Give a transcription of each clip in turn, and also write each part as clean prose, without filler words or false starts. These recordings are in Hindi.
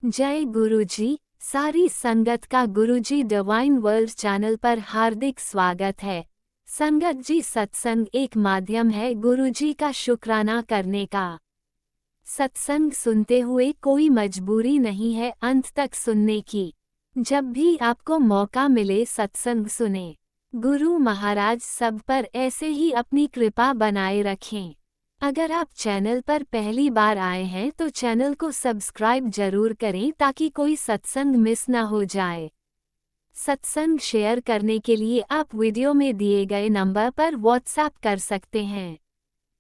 जय गुरुजी। सारी संगत का गुरुजी डिवाइन वर्ल्ड चैनल पर हार्दिक स्वागत है। संगत जी, सत्संग एक माध्यम है गुरुजी का शुक्राना करने का। सत्संग सुनते हुए कोई मजबूरी नहीं है अंत तक सुनने की। जब भी आपको मौका मिले सत्संग सुने। गुरु महाराज सब पर ऐसे ही अपनी कृपा बनाए रखें। अगर आप चैनल पर पहली बार आए हैं तो चैनल को सब्सक्राइब जरूर करें ताकि कोई सत्संग मिस ना हो जाए। सत्संग शेयर करने के लिए आप वीडियो में दिए गए नंबर पर व्हाट्सएप कर सकते हैं।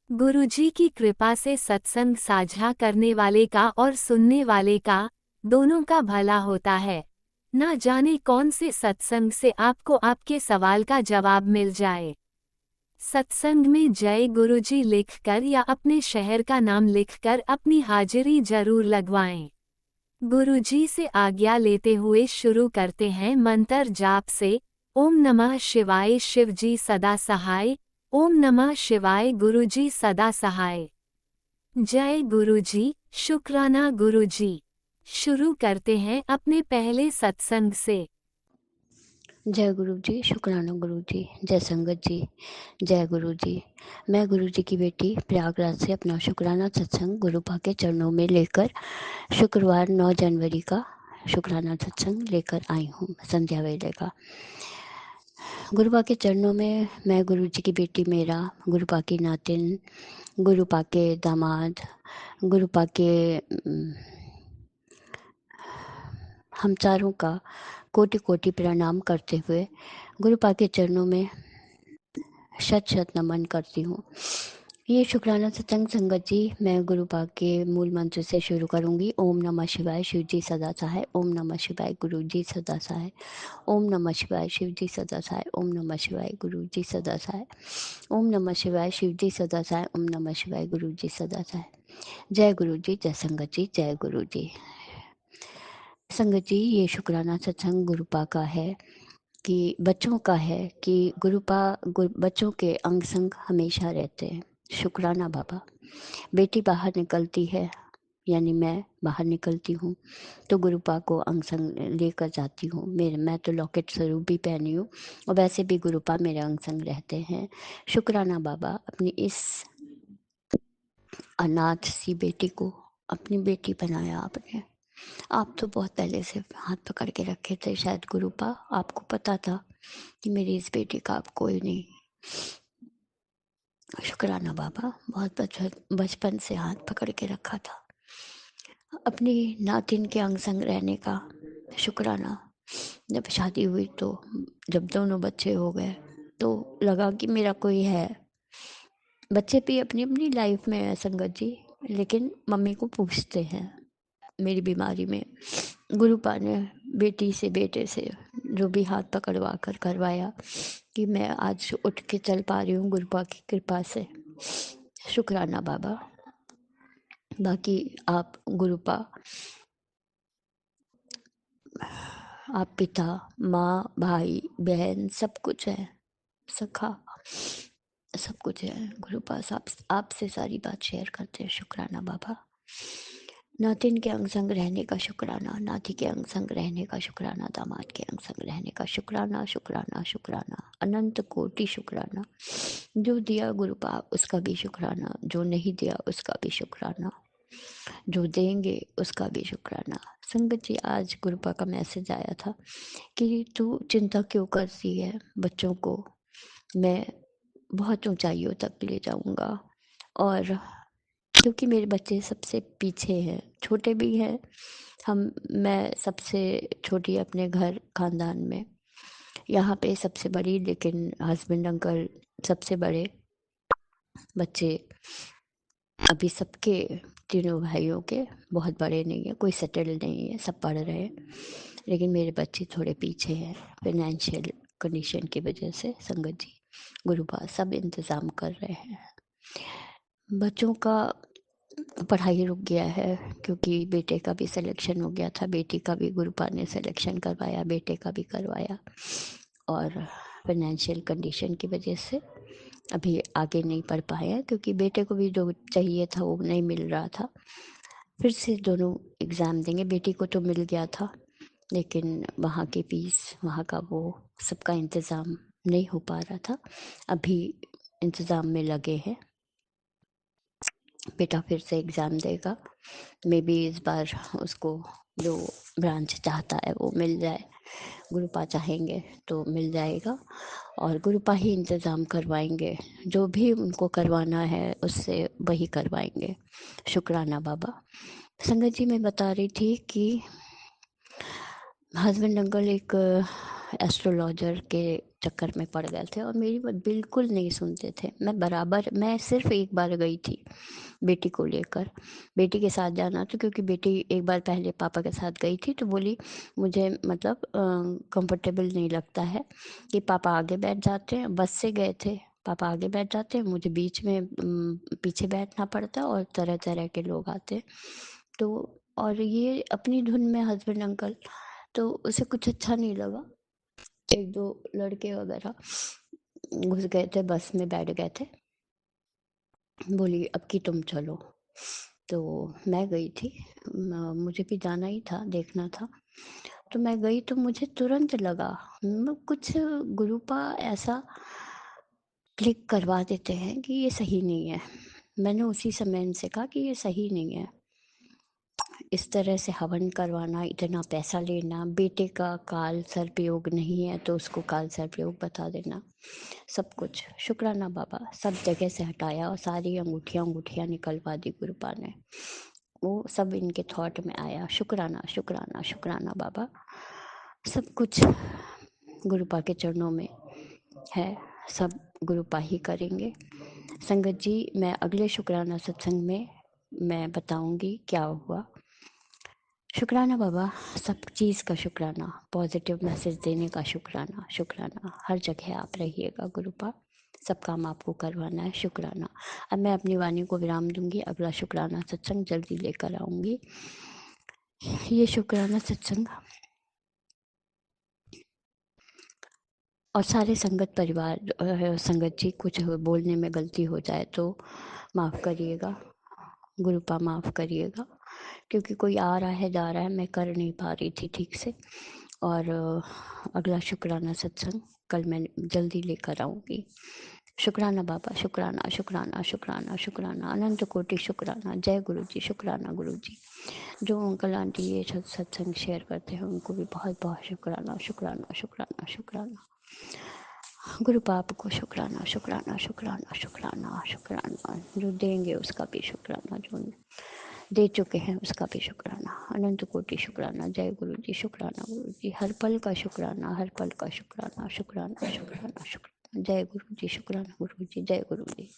गुरुजी की कृपा से सत्संग साझा करने वाले का और सुनने वाले का दोनों का भला होता है। ना जाने कौन से सत्संग से आपको आपके सवाल का जवाब मिल जाए। सत्संग में जय गुरुजी लिखकर या अपने शहर का नाम लिखकर अपनी हाजिरी जरूर लगवाएं। गुरुजी से आज्ञा लेते हुए शुरू करते हैं मंत्र जाप से। ओम नमः शिवाय शिवजी सदा सहाय। ओम नमः शिवाय गुरुजी सदा सहाय। जय गुरुजी, शुक्राना गुरुजी। शुरू करते हैं अपने पहले सत्संग से। जय गुरु जी, शुक्राना गुरु जी, जय संगत जी, जय गुरु जी। मैं गुरु जी की बेटी प्रयागराज से अपना शुक्राना सत्संग गुरुपा के चरणों में लेकर शुक्रवार 9 जनवरी का शुक्राना सत्संग लेकर आई हूँ, संध्या वेले का। गुरुपा के चरणों में मैं गुरु जी की बेटी मेरा, गुरुपा की नातिन, गुरुपा के दामाद, गुरुपा के हम चारों का कोटि कोटि प्रणाम करते हुए गुरुपा के चरणों में शत शत नमन करती हूँ। ये शुक्राना सत्संग संगत जी मैं गुरुपा के मूल मंत्र से शुरू करूँगी। ओम नमः शिवाय शिव जी सदा सहाय। ओम नमः शिवाय गुरु जी सदा सहाय। ओम नमः शिवाय शिव जी सदा सहाय। ओम नमः शिवाय गुरु जी सदा सहाय। ओम नमः शिवाय शिव जी सदा सहाय। ओम नमः शिवाय गुरु जी सदा सहाय। जय गुरु जी, जय संगत जी, जय गुरु जी। संगत जी, ये शुक्राना सत्संग गुरुपा का है कि बच्चों का है कि बच्चों के अंग संग हमेशा रहते हैं। शुक्राना बाबा। बेटी बाहर निकलती है यानी मैं बाहर निकलती हूँ तो गुरुपा को अंग संग लेकर जाती हूँ। मैं तो लॉकेट स्वरूप भी पहनी हूँ और वैसे भी गुरुपा मेरे अंग संग रहते हैं। शुक्राना बाबा, अपनी इस अनाथ सी बेटी को अपनी बेटी बनाया आपने। आप तो बहुत पहले से हाथ पकड़ के रखे थे शायद गुरुपा, आपको पता था कि मेरी इस बेटी का आप कोई नहीं। शुक्राना बाबा, बहुत बचपन से हाथ पकड़ के रखा था अपनी नातिन के अंग संग रहने का। शुक्राना। जब शादी हुई तो जब दोनों बच्चे हो गए तो लगा कि मेरा कोई है। बच्चे भी अपनी अपनी लाइफ में है संगत जी, लेकिन मम्मी को पूछते हैं। मेरी बीमारी में गुरुपा ने बेटी से बेटे से जो भी हाथ पकड़वा कर करवाया कि मैं आज उठ के चल पा रही हूँ गुरुपा की कृपा से। शुक्राना बाबा। बाकी आप गुरुपा, आप पिता, माँ, भाई, बहन, सब कुछ है, सखा, सब कुछ है। गुरुपा आपसे सारी बात शेयर करते हैं। शुक्राना बाबा। नातिन के अंग संग रहने का शुक्राना, नाती के अंग संग रहने का शुक्राना, दामाद के अंग संग रहने का शुक्राना, शुक्राना, शुक्राना, अनंत कोटि शुक्राना। जो दिया गुरुपा उसका भी शुक्राना, जो नहीं दिया उसका भी शुक्राना, जो देंगे उसका भी शुक्राना। संगत जी, आज गुरुपा का मैसेज आया था कि तू चिंता क्यों करती है बच्चों को, मैं बहुत ऊंचाइयों तक ले जाऊंगा। और क्योंकि मेरे बच्चे सबसे पीछे हैं, छोटे भी हैं, मैं सबसे छोटी अपने घर खानदान में, यहाँ पे सबसे बड़ी, लेकिन हस्बैंड अंकल सबसे बड़े। बच्चे अभी सबके, तीनों भाइयों के बहुत बड़े नहीं है, कोई सेटल नहीं है, सब पढ़ रहे हैं, लेकिन मेरे बच्चे थोड़े पीछे हैं फाइनेंशियल कंडीशन की वजह से। संगत जी, गुरुपा सब इंतज़ाम कर रहे हैं। बच्चों का पढ़ाई रुक गया है क्योंकि बेटे का भी सिलेक्शन हो गया था, बेटी का भी गुरुपा ने सिलेक्शन करवाया, बेटे का भी करवाया, और फाइनेंशियल कंडीशन की वजह से अभी आगे नहीं पढ़ पाया क्योंकि बेटे को भी जो चाहिए था वो नहीं मिल रहा था। फिर से दोनों एग्ज़ाम देंगे। बेटी को तो मिल गया था, लेकिन वहाँ की फ़ीस, वहाँ का वो सबका इंतज़ाम नहीं हो पा रहा था। अभी इंतज़ाम में लगे हैं। बेटा फिर से एग्ज़ाम देगा। मेबी इस बार उसको जो ब्रांच चाहता है वो मिल जाए। गुरुपा चाहेंगे तो मिल जाएगा, और गुरुपा ही इंतज़ाम करवाएंगे। जो भी उनको करवाना है उससे वही करवाएंगे। शुक्राना बाबा। संगत जी, मैं बता रही थी कि हस्बैंड अंकल एक एस्ट्रोलॉजर के चक्कर में पड़ गए थे और मेरी बात बिल्कुल नहीं सुनते थे। मैं सिर्फ एक बार गई थी बेटी को लेकर। बेटी के साथ जाना था क्योंकि बेटी एक बार पहले पापा के साथ गई थी, तो बोली मुझे मतलब कंफर्टेबल नहीं लगता है कि पापा आगे बैठ जाते हैं। बस से गए थे, पापा आगे बैठ जाते हैं, मुझे बीच में पीछे बैठना पड़ता है और तरह तरह के लोग आते हैं। तो और ये अपनी धुन में हस्बैंड अंकल, तो उसे कुछ अच्छा नहीं लगा। एक दो लड़के वगैरह घुस गए थे, बस में बैठ गए थे। बोली अब की तुम चलो। तो मैं गई थी, मुझे भी जाना ही था, देखना था। तो मैं गई तो मुझे तुरंत लगा कुछ गुरुपा ऐसा क्लिक करवा देते हैं कि ये सही नहीं है। मैंने उसी समय इनसे कहा कि ये सही नहीं है, इस तरह से हवन करवाना, इतना पैसा लेना। बेटे का काल सर्पयोग नहीं है तो उसको काल सर्पयोग बता देना। सब कुछ शुक्राना बाबा, सब जगह से हटाया और सारी अंगूठियां अंगूठियां निकलवा दी गुरुपा ने। वो सब इनके थॉट में आया। शुक्राना शुक्राना शुक्राना बाबा। सब कुछ गुरुपा के चरणों में है, सब गुरुपा ही करेंगे। संगत जी, मैं अगले शुक्राना सत्संग में मैं बताऊंगी क्या हुआ। शुक्राना बाबा, सब चीज़ का शुक्राना, पॉजिटिव मैसेज देने का शुक्राना। शुक्राना, हर जगह आप रहिएगा गुरुपा, सब काम आपको करवाना है। शुक्राना। अब मैं अपनी वाणी को विराम दूंगी, अगला शुक्राना सत्संग जल्दी लेकर आऊंगी। ये शुक्राना सत्संग और सारे संगत परिवार, संगत जी, कुछ बोलने में गलती हो जाए तो माफ़ करिएगा, गुरुपा माफ़ करिएगा, क्योंकि कोई आ रहा है जा रहा है, मैं कर नहीं पा रही थी ठीक से। और अगला शुक्राना सत्संग कल मैं जल्दी लेकर आऊँगी। शुक्राना बाबा, शुक्राना शुक्राना शुक्राना शुक्राना, अनंत कोटि शुक्राना। जय गुरु जी, शुक्राना गुरु जी। जो अंकल आंटी ये सत्संग शेयर करते हैं उनको भी बहुत बहुत शुक्राना शुक्राना शुक्राना शुक्राना। गुरु पाप को शुक्राना शुक्राना शुक्राना शुक्राना शुक्राना। जो देंगे उसका भी शुक्राना, जो दे चुके हैं उसका भी शुक्राना। अनंत कोटि शुक्राना। जय गुरु जी, शुक्राना गुरु जी। हर पल का शुक्राना, हर पल का शुक्राना शुक्राना शुक्राना शुक्राना। जय गुरु जी, शुक्राना गुरु जी। जय गुरु जी।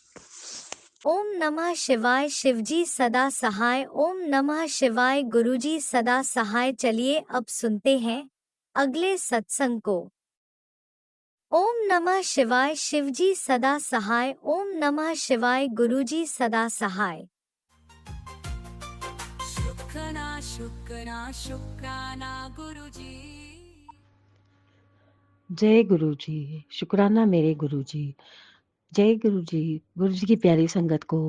ओम नमः शिवाय। शिवजी सदा सहाय। ओम नमः शिवाय। गुरुजी सदा सहाय। चलिए अब सुनते हैं अगले सत्संग को। ओम नमः शिवाय। शिवजी सदा सहाय। ओम नमः शिवाय। गुरुजी सदा सहाय। शुक्राना शुक्राना शुक्राना गुरुजी। जय गुरु जी। शुक्राना मेरे गुरु जी। जय गुरु जी। गुरु जी की प्यारी संगत को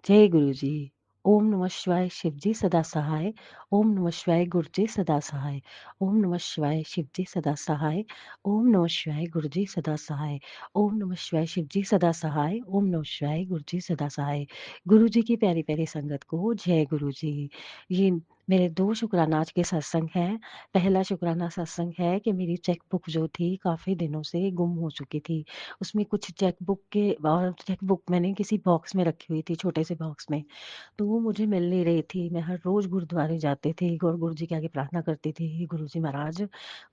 जय गुरु जी। ओम नमः शिवाय। शिव जी सदा सहाय। ओम नमः शिवाय। गुरु जी सदा सहाय। ओम नमः शिवाय। शिव जी सदा सहाय। ओम नमः शिवाय। गुरु जी सदा सहाय। ओम नमः शिवाय। शिव जी सदा सहाय। ओम नमः शिवाय। गुरु जी सदा सहाय। गुरु जी की प्यारी प्यारी संगत को जय गुरु जी। ये मेरे 2 शुक्राना आज के सत्संग हैं। पहला शुक्राना सत्संग है कि मेरी चेकबुक जो थी काफ़ी दिनों से गुम हो चुकी थी। उसमें कुछ चेकबुक मैंने किसी बॉक्स में रखी हुई थी, छोटे से बॉक्स में। तो वो मुझे मिल नहीं रही थी। मैं हर रोज़ गुरुद्वारे जाती थी और गुरु जी के आगे प्रार्थना करती थी, गुरु जी महाराज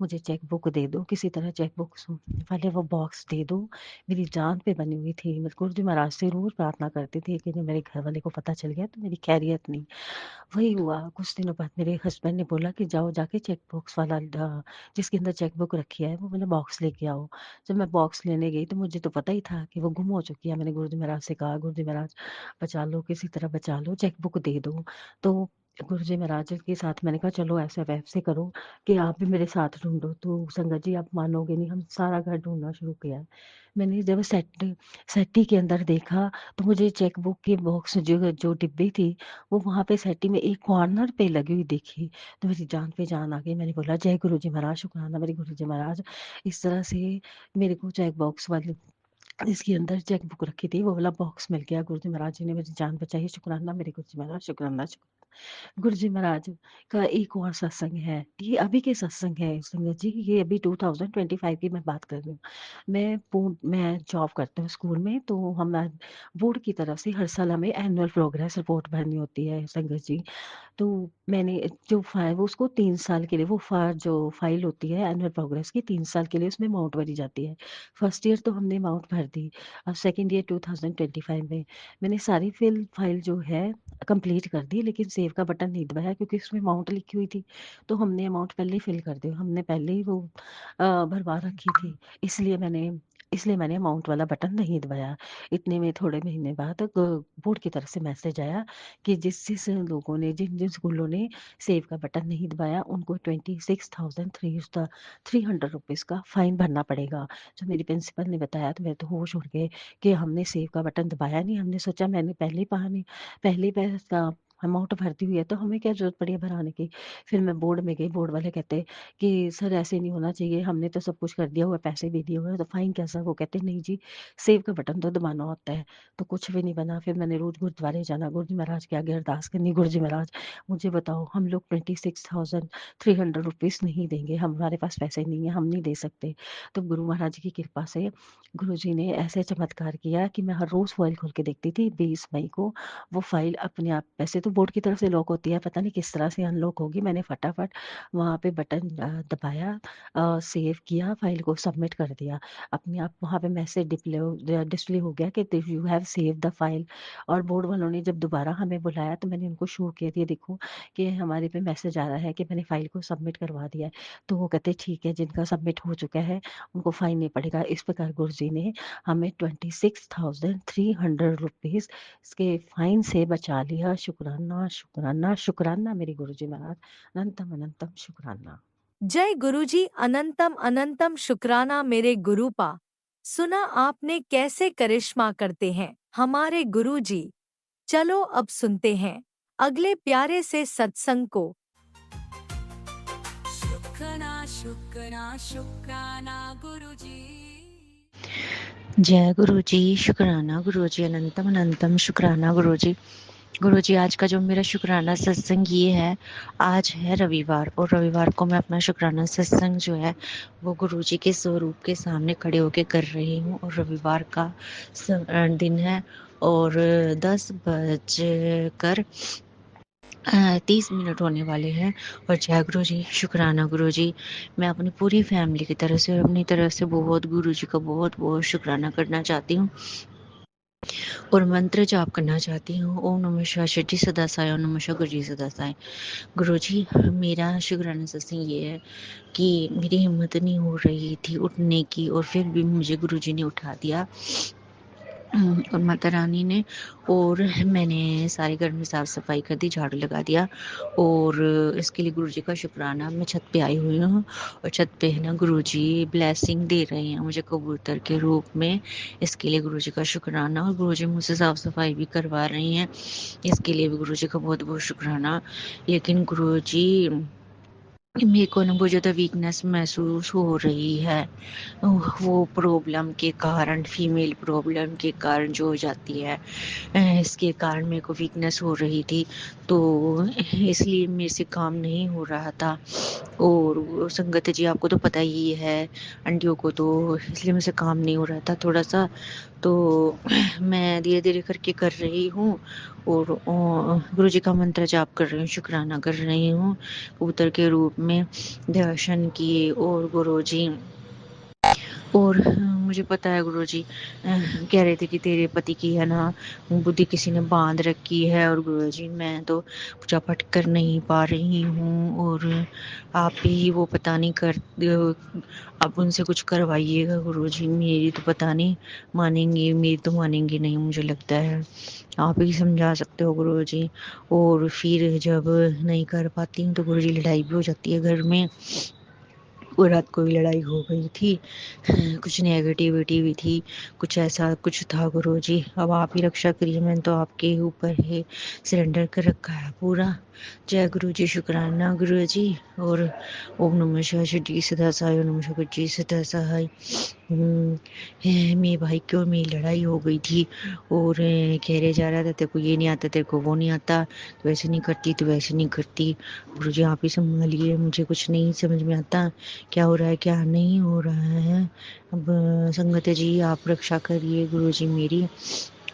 मुझे चेकबुक दे दो, किसी तरह चेकबुक वाले वो बॉक्स दे दो। मेरी जान पे बनी हुई थी। मैं गुरु जी महाराज से रोज़ प्रार्थना करती थी कि जब मेरे घर वाले को पता चल गया तो मेरी खैरियत नहीं। वही हुआ, कुछ दिनों बाद मेरे हस्बैंड ने बोला कि जाओ जाके चेक बॉक्स वाला जिसके अंदर चेकबुक रखी है वो मैंने बॉक्स लेके आओ। जब मैं बॉक्स लेने गई तो मुझे तो पता ही था कि वो गुम हो चुकी है। मैंने गुरुजी महाराज से कहा, गुरुजी महाराज बचा लो, किसी तरह बचा लो, चेकबुक दे दो। तो गुरुजी महाराज के साथ मैंने कहा चलो ऐसे वैसे करो कि आप भी मेरे साथ ढूंढो। तो संगत जी आप मानोगे नहीं, हम सारा घर ढूंढना शुरू किया है। मैंने जब सेट्टी के अंदर देखा तो मुझे चेकबुक की बॉक्स जो जो डिब्बी थी वो वहां पे सेट्टी में एक कॉर्नर पे लगी हुई दिखी। तो मेरी जान पे जान आ गई। मैंने बोला जय गुरुजी महाराज, शुक्राना मेरे गुरुजी महाराज। इस तरह से मेरे को चेक बॉक्स वाली इसके अंदर चेक बुक रखी थी वो वाला बॉक्स मिल गया। गुरुजी महाराज जी ने मेरी जान बचाई। शुक्राना मेरे गुरुजी महाराज, शुक्राना गुरुजी महाराज का एक और सत्संग है। ये अभी के सत्संग है संगत जी, ये अभी 2025 की मैं बात कर रही हूँ। मैं जॉब करती हूँ स्कूल में, तो हम बोर्ड की तरफ से हर साल हमें एनुअल प्रोग्रेस रिपोर्ट भरनी होती है संगत जी। तो मैंने जो फाइल वो उसको 3 साल के लिए जो फाइल होती है एनुअल प्रोग्रेस की 3 साल के लिए उसमें अमाउंट भरी जाती है। फर्स्ट ईयर तो हमने अमाउंट भर दी। अब सेकंड ईयर 2025 में मैंने सारी फाइल जो है कंप्लीट कर दी, लेकिन सेव का बटन नहीं दबाया क्योंकि उसमें अमाउंट लिखी हुई थी। तो हमने अमाउंट पहले ही फिल कर दी, हमने पहले ही वो भरवा रखी थी। इसलिए मैंने अमाउंट वाला बटन नहीं दबाया। इतने में थोड़े महीने बाद बोर्ड की तरफ से मैसेज आया कि जिस जिस लोगों ने जिन जिन स्कूलों ने सेव का बटन नहीं दबाया उनको 26,300 का फाइन भरना पड़ेगा। जो मेरी प्रिंसिपल ने बताया तो मेरे तो होश उड़ गए कि हमने सेव का बटन दबाया नहीं। हमने सोचा मैंने पहले ही पैसे का अमाउंट भरती हुई है तो हमें क्या जरूरत पड़ी है भराने की। फिर मैं बोर्ड में गई, बोर्ड वाले कहते कि सर ऐसे नहीं होना चाहिए, हमने तो सब कुछ कर दिया हुआ है, पैसे भी दिए हुए हैं, तो फाइन कैसा। वो कहते नहीं जी, सेव का बटन तो दबाना होता है। तो कुछ भी नहीं बना। फिर मैंने रोज गुरुद्वारे जाना, गुरुजी महाराज के आगे अरदास करनी, गुरुजी महाराज मुझे बताओ हम लोग 26,300 नहीं देंगे, हमारे पास पैसे नहीं है, हम नहीं दे सकते। तो गुरु महाराज की कृपा से गुरु जी ने ऐसे चमत्कार किया कि मैं हर रोज फाइल खोल के देखती थी। 20 मई को वो फाइल अपने आप, वैसे तो बोर्ड की तरफ से लॉक होती है, पता नहीं किस तरह से अनलॉक होगी। मैंने फटाफट वहां पे बटन दबाया, सेव किया, फाइल को सबमिट कर दिया। अपने आप वहां पे मैसेज डिस्प्ले हो गया कि you have save the file. और बोर्ड वालों ने जब दोबारा हमें बुलाया तो मैंने उनको शो किया दिया, देखो कि हमारे पे मैसेज आ रहा है कि मैंने फाइल को सबमिट करवा दिया है। तो वो कहते ठीक है, जिनका सबमिट हो चुका है उनको फाइन नहीं पड़ेगा। इस प्रकार गुरु जी ने हमें 26,300 इसके फाइन से बचा लिया। शुक्राना शुक्राना शुक्राना मेरे गुरु जी महाराज, अनंतम अनंतम शुक्राना। जय गुरुजी, अनंतम अनंतम शुक्राना मेरे गुरुपा। सुना आपने कैसे करिश्मा करते हैं हमारे गुरुजी। चलो अब सुनते हैं अगले प्यारे से सत्संग को। शुक्राना शुक्राना शुक्राना गुरुजी। जय गुरुजी, शुक्राना गुरुजी, अनंतम अनंतम शुक्राना गुरुजी। गुरुजी आज का जो मेरा शुक्राना सत्संग ये है, आज है रविवार, और रविवार को मैं अपना शुक्राना सत्संग जो है वो गुरुजी के स्वरूप के सामने खड़े होके कर रही हूँ। और रविवार का दिन है और 10:30 होने वाले हैं। और जय गुरु जी, शुक्राना गुरु जी। मैं अपनी पूरी फैमिली की तरफ से और अपनी तरफ से बहुत गुरु जी का बहुत बहुत शुक्राना करना चाहती हूँ और मंत्र जाप करना चाहती हूँ। ओम नमः शिवाय, शिव सदा साई, ओम नमः शिवाय, गुरु जी सदा साई। गुरु जी मेरा शुक्राना सत्संग ये है कि मेरी हिम्मत नहीं हो रही थी उठने की, और फिर भी मुझे गुरु जी ने उठा दिया और माता रानी ने। और मैंने सारे घर में साफ सफाई कर दी, झाड़ू लगा दिया, और इसके लिए गुरुजी का शुक्राना। मैं छत पे आई हुई हूँ और छत पे है ना गुरुजी ब्लेसिंग दे रहे हैं मुझे कबूतर के रूप में। इसके लिए गुरुजी का शुक्राना। और गुरुजी मुझसे साफ सफाई भी करवा रही हैं, इसके लिए भी गुरुजी का बहुत बहुत शुक्राना। लेकिन गुरुजी मेरे को ना बहुत ज़्यादा वीकनेस महसूस हो रही है, वो प्रॉब्लम के कारण, फीमेल प्रॉब्लम के कारण जो हो जाती है, इसके कारण मेरे को वीकनेस हो रही थी। तो इसलिए मेरे से काम नहीं हो रहा था। और संगत जी आपको तो पता ही है आंटियों को, तो इसलिए मेरे से काम नहीं हो रहा था थोड़ा सा। तो मैं धीरे धीरे करके कर रही हूँ और गुरु जी का मंत्र जाप कर रही हूँ, शुक्राना कर रही हूँ कबूतर के रूप में दर्शन किए। और गुरु जी और मुझे पता है गुरुजी। कह रहे थे कि तेरे पति की है ना बुद्धि किसी ने बांध रखी है, और गुरुजी मैं तो पूजा पाठ कर नहीं पा रही हूँ, और आप ही वो पता नहीं कर आप उनसे कुछ करवाइएगा गुरुजी। मेरी तो पता नहीं मानेंगे, मेरी तो मानेंगे नहीं, मुझे लगता है आप ही समझा सकते हो गुरुजी। और फिर जब नहीं कर पाती हूँ तो गुरुजी लड़ाई भी हो जाती है घर में, और रात को भी लड़ाई हो गई थी। कुछ नेगेटिविटी भी थी, कुछ ऐसा कुछ था गुरुजी। अब आप ही रक्षा करिए, मैंने तो आपके ऊपर ही सरेंडर कर रखा है पूरा। जय गुरुजी, शुक्राना गुरुजी। और ओम नमः शिवाय, जी सदा सहाय, ओम नमः शिवाय, जी सदा सहाय। मेरे भाई की और मेरी लड़ाई हो गई थी, और कह रहे जा रहा था तेरे को ये नहीं आता, तेरे को वो नहीं आता, तो ऐसे नहीं करती, तो वैसे नहीं करती। गुरुजी आप ही संभालिए, मुझे कुछ नहीं समझ में आता क्या हो रहा है क्या नहीं हो रहा है। अब संगत जी आप रक्षा करिए गुरुजी मेरी।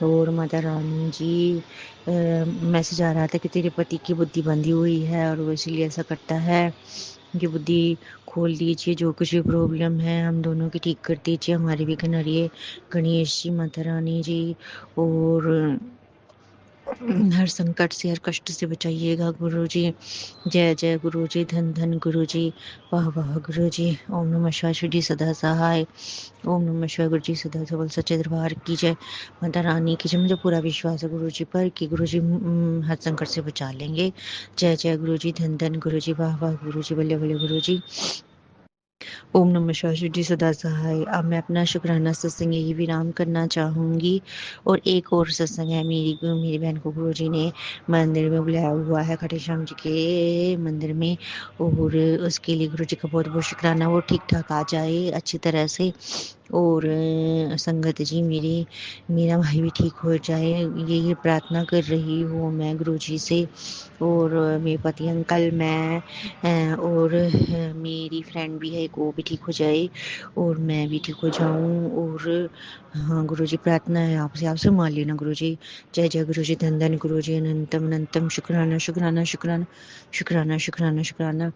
और माता रानी जी मैसेज आ रहा था कि तेरे पति की बुद्धि बंधी हुई है, और वो इसलिए ऐसा करता है। उनकी बुद्धि खोल दीजिए, जो कुछ भी प्रॉब्लम है हम दोनों की ठीक कर दीजिए, हमारे भी कन्हैया गणेश जी, माता रानी जी। और हर संकट से हर कष्ट से बचाइएगा गुरुजी। जय जय गुरुजी, धन धन गुरुजी, वाह वाह गुरुजी। ओम नमः शिवाय, शिव जी सदा सहाय। ओम नमः शिवाय, गुरुजी सदा सबल सच्चे दरबार की जय, माता रानी की जय। मुझे पूरा विश्वास है गुरुजी पर कि गुरुजी हर संकट से बचा लेंगे। जय जय गुरुजी, धन धन गुरुजी, वाह वाह गुरुजी, बल्ले बल्ले गुरुजी। ओम नमः शिवाय, शिव जी सदा सहाय। अब मैं अपना शुक्राना सत्संग यही विराम करना चाहूँगी। और एक और सत्संग है, मेरी बहन को गुरुजी ने मंदिर में बुलाया हुआ है, खटे श्याम जी के मंदिर में, और उसके लिए गुरुजी का बहुत बहुत शुक्राना, वो ठीक ठाक आ जाए अच्छी तरह से। और संगत जी मेरा भाई भी ठीक हो जाए, यही प्रार्थना कर रही हूँ मैं गुरुजी से। और मेरे पति अंकल, मैं और मेरी फ्रेंड भी है एक, वो भी ठीक हो जाए, और मैं भी ठीक हो जाऊं। और हाँ गुरुजी प्रार्थना है आपसे, आप संभाल लेना गुरुजी। जय जय गुरुजी, धन धन गुरुजी, अनंतम अनंतम शुक्राना शुक्राना शुक्राना शुक्राना शुक्राना शुक्राना।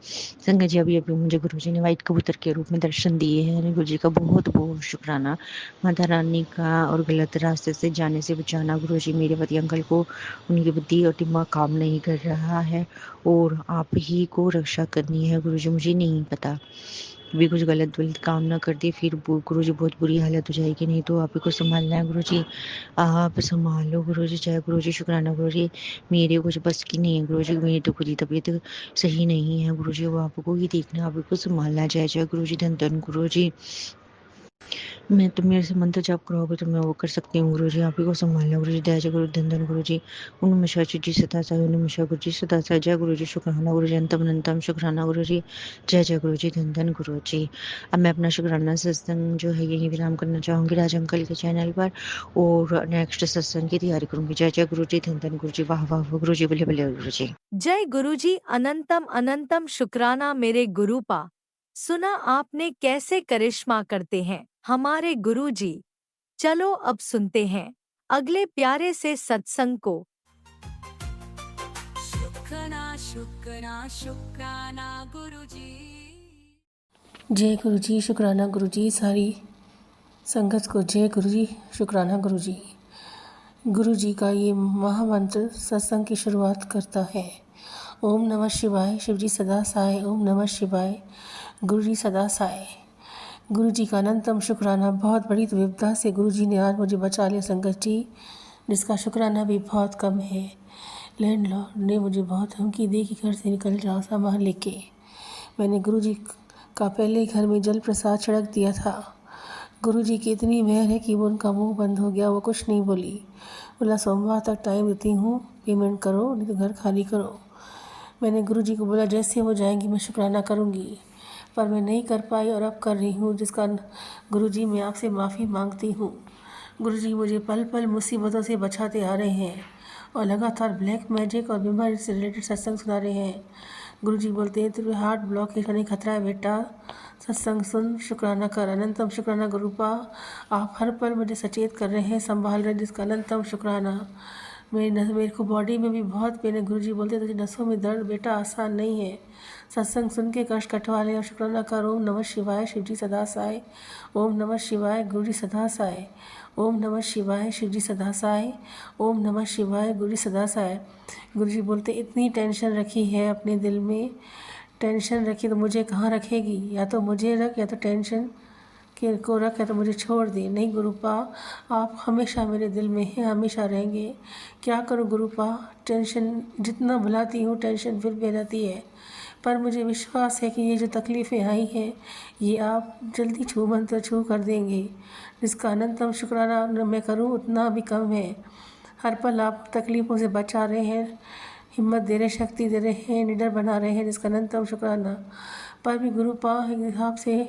संगत जी अभी अभी मुझे गुरुजी ने व्हाइट कबूतर के रूप में दर्शन दिए हैं, गुरुजी का बहुत बहुत शुक्राना। माता रानी का और गलत रास्ते से जाने से बचाना गुरुजी। मेरे पति अंकल को, उनकी बुद्धि और दिमाग काम नहीं कर रहा है, और आप ही को रक्षा करनी है गुरुजी। मुझे नहीं पता भी कुछ गलत काम ना कर दे, फिर गुरुजी बहुत बुरी हालत हो जाएगी, नहीं तो आप ही को संभालना है गुरुजी। आप संभालो गुरुजी। जय गुरुजी, शुक्राना गुरुजी। मेरे कुछ बस की नहीं है गुरुजी, मेरी तो खुद ही तबीयत सही नहीं है गुरुजी, वो आपको ही देखना, आप ही को संभालना है। जय जय गुरुजी, धन धन गुरुजी। मैं तो मेरे से मंत्र जाप कराओगे तो मैं वो कर सकती हूँ गुरुजी, आप ही को संभालना गुरुजी। जय जय गुरु, धन धन गुरुजी। ओम नमः शिवाय, जी सदा सहाय, ओम नमः शिवाय, गुरुजी सदा सहाय। जय गुरुजी, शुक्राना गुरुजी, अंतम अनंतम शुक्राना गुरुजी। जय जय गुरुजी, धन धन गुरुजी। अब मैं अपना शुक्राना सत्संग जो है यही विराम करना चाहूँगी राज अंकल के चैनल पर, और नेक्स्ट सत्संग की तैयारी करूँगी। जय जय गुरुजी, धन धन गुरुजी, वाह वाह गुरुजी, बल्ले बल्ले गुरुजी। जय गुरुजी, अनंतम अनंतम शुक्राना मेरे गुरुपा। सुना आपने कैसे करिश्मा करते हैं हमारे गुरुजी। चलो अब सुनते हैं अगले प्यारे से सत्संग को। शुक्राना शुक्राना शुक्राना गुरुजी। जय गुरुजी, शुक्राना गुरुजी। सारी संगत को जय गुरुजी, शुक्राना गुरुजी। गुरुजी का ये महामंत्र सत्संग की शुरुआत करता है। ओम नमः शिवाय, शिवजी सदा सहाय। ओम नमः शिवाय, गुरुजी सदा सहाय। गुरुजी का अनंतम शुक्राना। बहुत बड़ी विपदा से गुरुजी ने आज मुझे बचा लिया संगत जी, जिसका शुक्राना भी बहुत कम है। लैंडलॉर्ड ने मुझे बहुत धमकी दी कि घर से निकल जाओ सामान लेके। मैंने गुरुजी का पहले घर में जल प्रसाद छिड़क दिया था। गुरुजी की इतनी मेहर है कि वो उनका मुंह बंद हो गया, वो कुछ नहीं बोली। बोला सोमवार तक टाइम देती हूँ, पेमेंट करो नहीं तो घर खाली करो। मैंने गुरुजी को बोला जैसे वो जाएंगी मैं शुक्राना करूँगी, पर मैं नहीं कर पाई और अब कर रही हूँ, जिसका गुरुजी मैं आपसे माफ़ी मांगती हूँ। गुरुजी मुझे पल पल मुसीबतों से बचाते आ रहे हैं और लगातार ब्लैक मैजिक और बीमारी से रिलेटेड सत्संग सुना रहे हैं। गुरुजी बोलते हैं तेरे हार्ट ब्लॉकेज होने खतरा है बेटा, सत्संग सुन, शुक्राना कर। अनंतम शुक्राना गुरुपा, आप हर पल मुझे सचेत कर रहे हैं, संभाल रहे हैं, जिसका अनंतम शुक्राना। मेरे को बॉडी में भी बहुत पेन है। गुरुजी बोलते तुझे नसों में दर्द बेटा आसान नहीं है। सत्संग सुन के कष्ट कटवा ले और शुक्राना कर। ओम नमः शिवाय शिवजी सदा साय। ओम नमः शिवाय गुरुजी सदा साय। ओम नमः शिवाय शिवजी सदा साय। ओम नमः शिवाय गुरुजी सदा साय। गुरुजी बोलते इतनी टेंशन रखी है अपने दिल में, टेंशन रखी तो मुझे कहाँ रखेगी, या तो मुझे रख या तो टेंशन के को रख या तो मुझे छोड़ दे। नहीं गुरुपा, आप हमेशा मेरे दिल में हैं, हमेशा रहेंगे। क्या करूं गुरुपा, टेंशन जितना भुलाती हूँ टेंशन फिर भी रहती है। पर मुझे विश्वास है कि ये जो तकलीफ़ें आई हैं ये आप जल्दी छू मंतर छू कर देंगे। जिसका अनंतम शुक्राना मैं करूँ उतना भी कम है। हर पल आप तकलीफ़ों से बचा रहे हैं, हिम्मत दे रहे, शक्ति दे रहे हैं, निडर बना रहे हैं, जिसका अनंतम शुक्राना। पर भी गुरुपा आपसे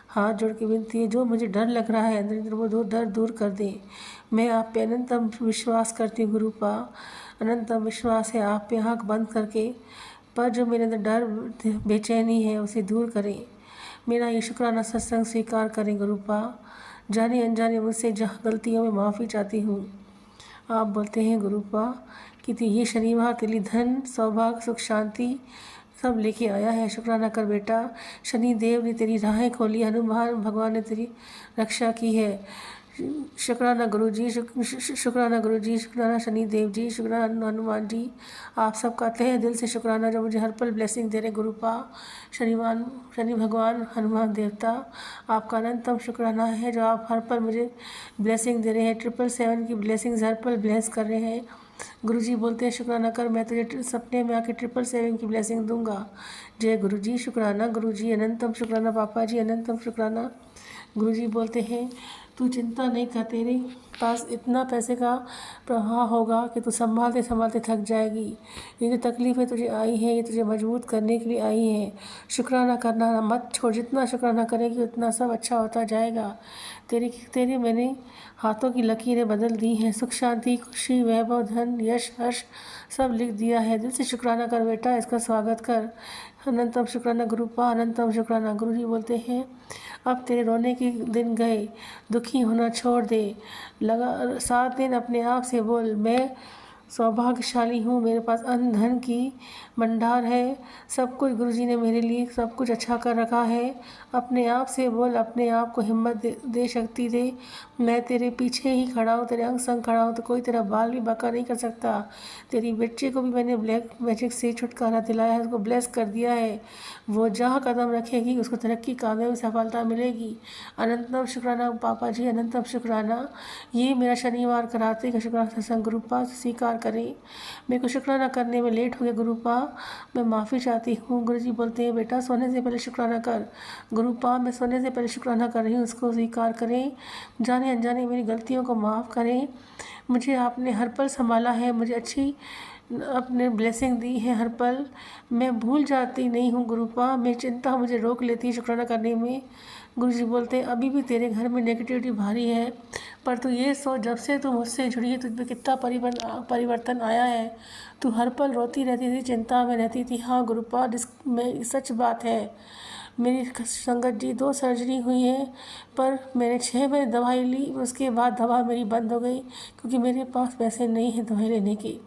हाथ जोड़ के विनती है, जो मुझे डर लग रहा है अंदर अंदर वो डर दूर कर दे। मैं आप पे अनंतम विश्वास करती हूँ गुरुपा, अनंतम विश्वास है आप पे आँख बंद करके। पर जो मेरे अंदर डर बेचैनी है उसे दूर करें। मेरा ये शुक्राना सत्संग स्वीकार करें गुरुपा। जाने अनजाने मुझसे जहाँ गलतियों में माफ़ी चाहती हूँ। आप बोलते हैं गुरुपा कि ये शनिवार तेरे लिए धन सौभाग्य सुख शांति सब लेके आया है। शुक्राना कर बेटा, शनि देव ने तेरी राहें खोली, हनुमान भगवान ने तेरी रक्षा की है। शुक्राना गुरुजी, शुक्राना गुरुजी, शुक्राना शनि देव जी, शुक्राना हनुमान जी। आप सबका तहे दिल से शुक्राना जो मुझे हर पल ब्लेसिंग दे रहे गुरुपा। शनि भगवान, हनुमान देवता, आपका अनंतम शुक्राना है जो आप हर पल मुझे ब्लेसिंग दे रहे हैं। 777 की ब्लेसिंग्स हर पल ब्लेस कर रहे हैं। गुरुजी बोलते हैं शुक्राना कर, मैं तुझे सपने में आके 777 की ब्लेसिंग दूंगा। जय गुरुजी, शुक्राना गुरुजी, अनंतम शुक्राना पापा जी, अनंतम शुक्राना। गुरुजी बोलते हैं तू चिंता नहीं कर, तेरे पास इतना पैसे का प्रवाह होगा कि तू संभालते संभालते थक जाएगी। ये जो तकलीफ़ें तुझे आई हैं ये तुझे मजबूत करने के लिए आई हैं। शुक्राना करना मत छोड़, जितना शुक्राना करेगी उतना सब अच्छा होता जाएगा। तेरे मैंने हाथों की लकीरें बदल दी हैं। सुख शांति खुशी वैभव धन यश हर्ष सब लिख दिया है। दिल से शुक्राना कर बेटा, इसका स्वागत कर। अनंतम शुक्राना गुरुपा, अनंतम शुक्राना। गुरुजी बोलते हैं अब तेरे रोने के दिन गए, दुखी होना छोड़ दे। लगा 7 दिन अपने आप से बोल मैं सौभाग्यशाली हूँ, मेरे पास अन्न धन की भंडार है, सब कुछ गुरुजी ने मेरे लिए सब कुछ अच्छा कर रखा है। अपने आप से बोल, अपने आप को हिम्मत दे शक्ति दे। मैं तेरे पीछे ही खड़ा हूँ, तेरे अंग संग खड़ा हूँ, तो कोई तेरा बाल भी बाका नहीं कर सकता। तेरी बच्चे को भी मैंने ब्लैक मैजिक से छुटकारा दिलाया है, उसको ब्लेस कर दिया है। वो जहाँ कदम रखेगी उसको तरक्की कामयाबी सफलता मिलेगी। अनंतम शुक्राना पापा जी, अनंतम शुक्राना। ये मेरा शनिवार कराते का शुक्राना सत्संग गुरुपा स्वीकार करें। मेरे को शुक्राना करने में लेट हो गया गुरुपा, मैं माफ़ी चाहती हूँ। गुरुजी बोलते हैं बेटा सोने से पहले शुक्राना कर। गुरुपा मैं सोने से पहले शुक्राना कर रही हूँ, उसको स्वीकार करें। जाने अनजाने मेरी गलतियों को माफ़ करें। मुझे आपने हर पल संभाला है, मुझे अच्छी अपने ब्लेसिंग दी है हर पल। मैं भूल जाती नहीं हूँ गुरुपा, मैं चिंता मुझे रोक लेती है शुक्राना करने में। गुरुजी बोलते हैं अभी भी तेरे घर में नेगेटिविटी भारी है, पर तू ये सोच जब से तू मुझसे जुड़ी है तुझ में कितना परिवर्तन आया है। तू हर पल रोती रहती थी, चिंता में रहती थी। हाँ गुरुपा, में सच बात है। मेरी संगत जी 2 सर्जरी हुई है, पर मैंने 6 महीने दवाई ली, उसके बाद दवा मेरी बंद हो गई क्योंकि मेरे पास पैसे नहीं है दवाई लेने की।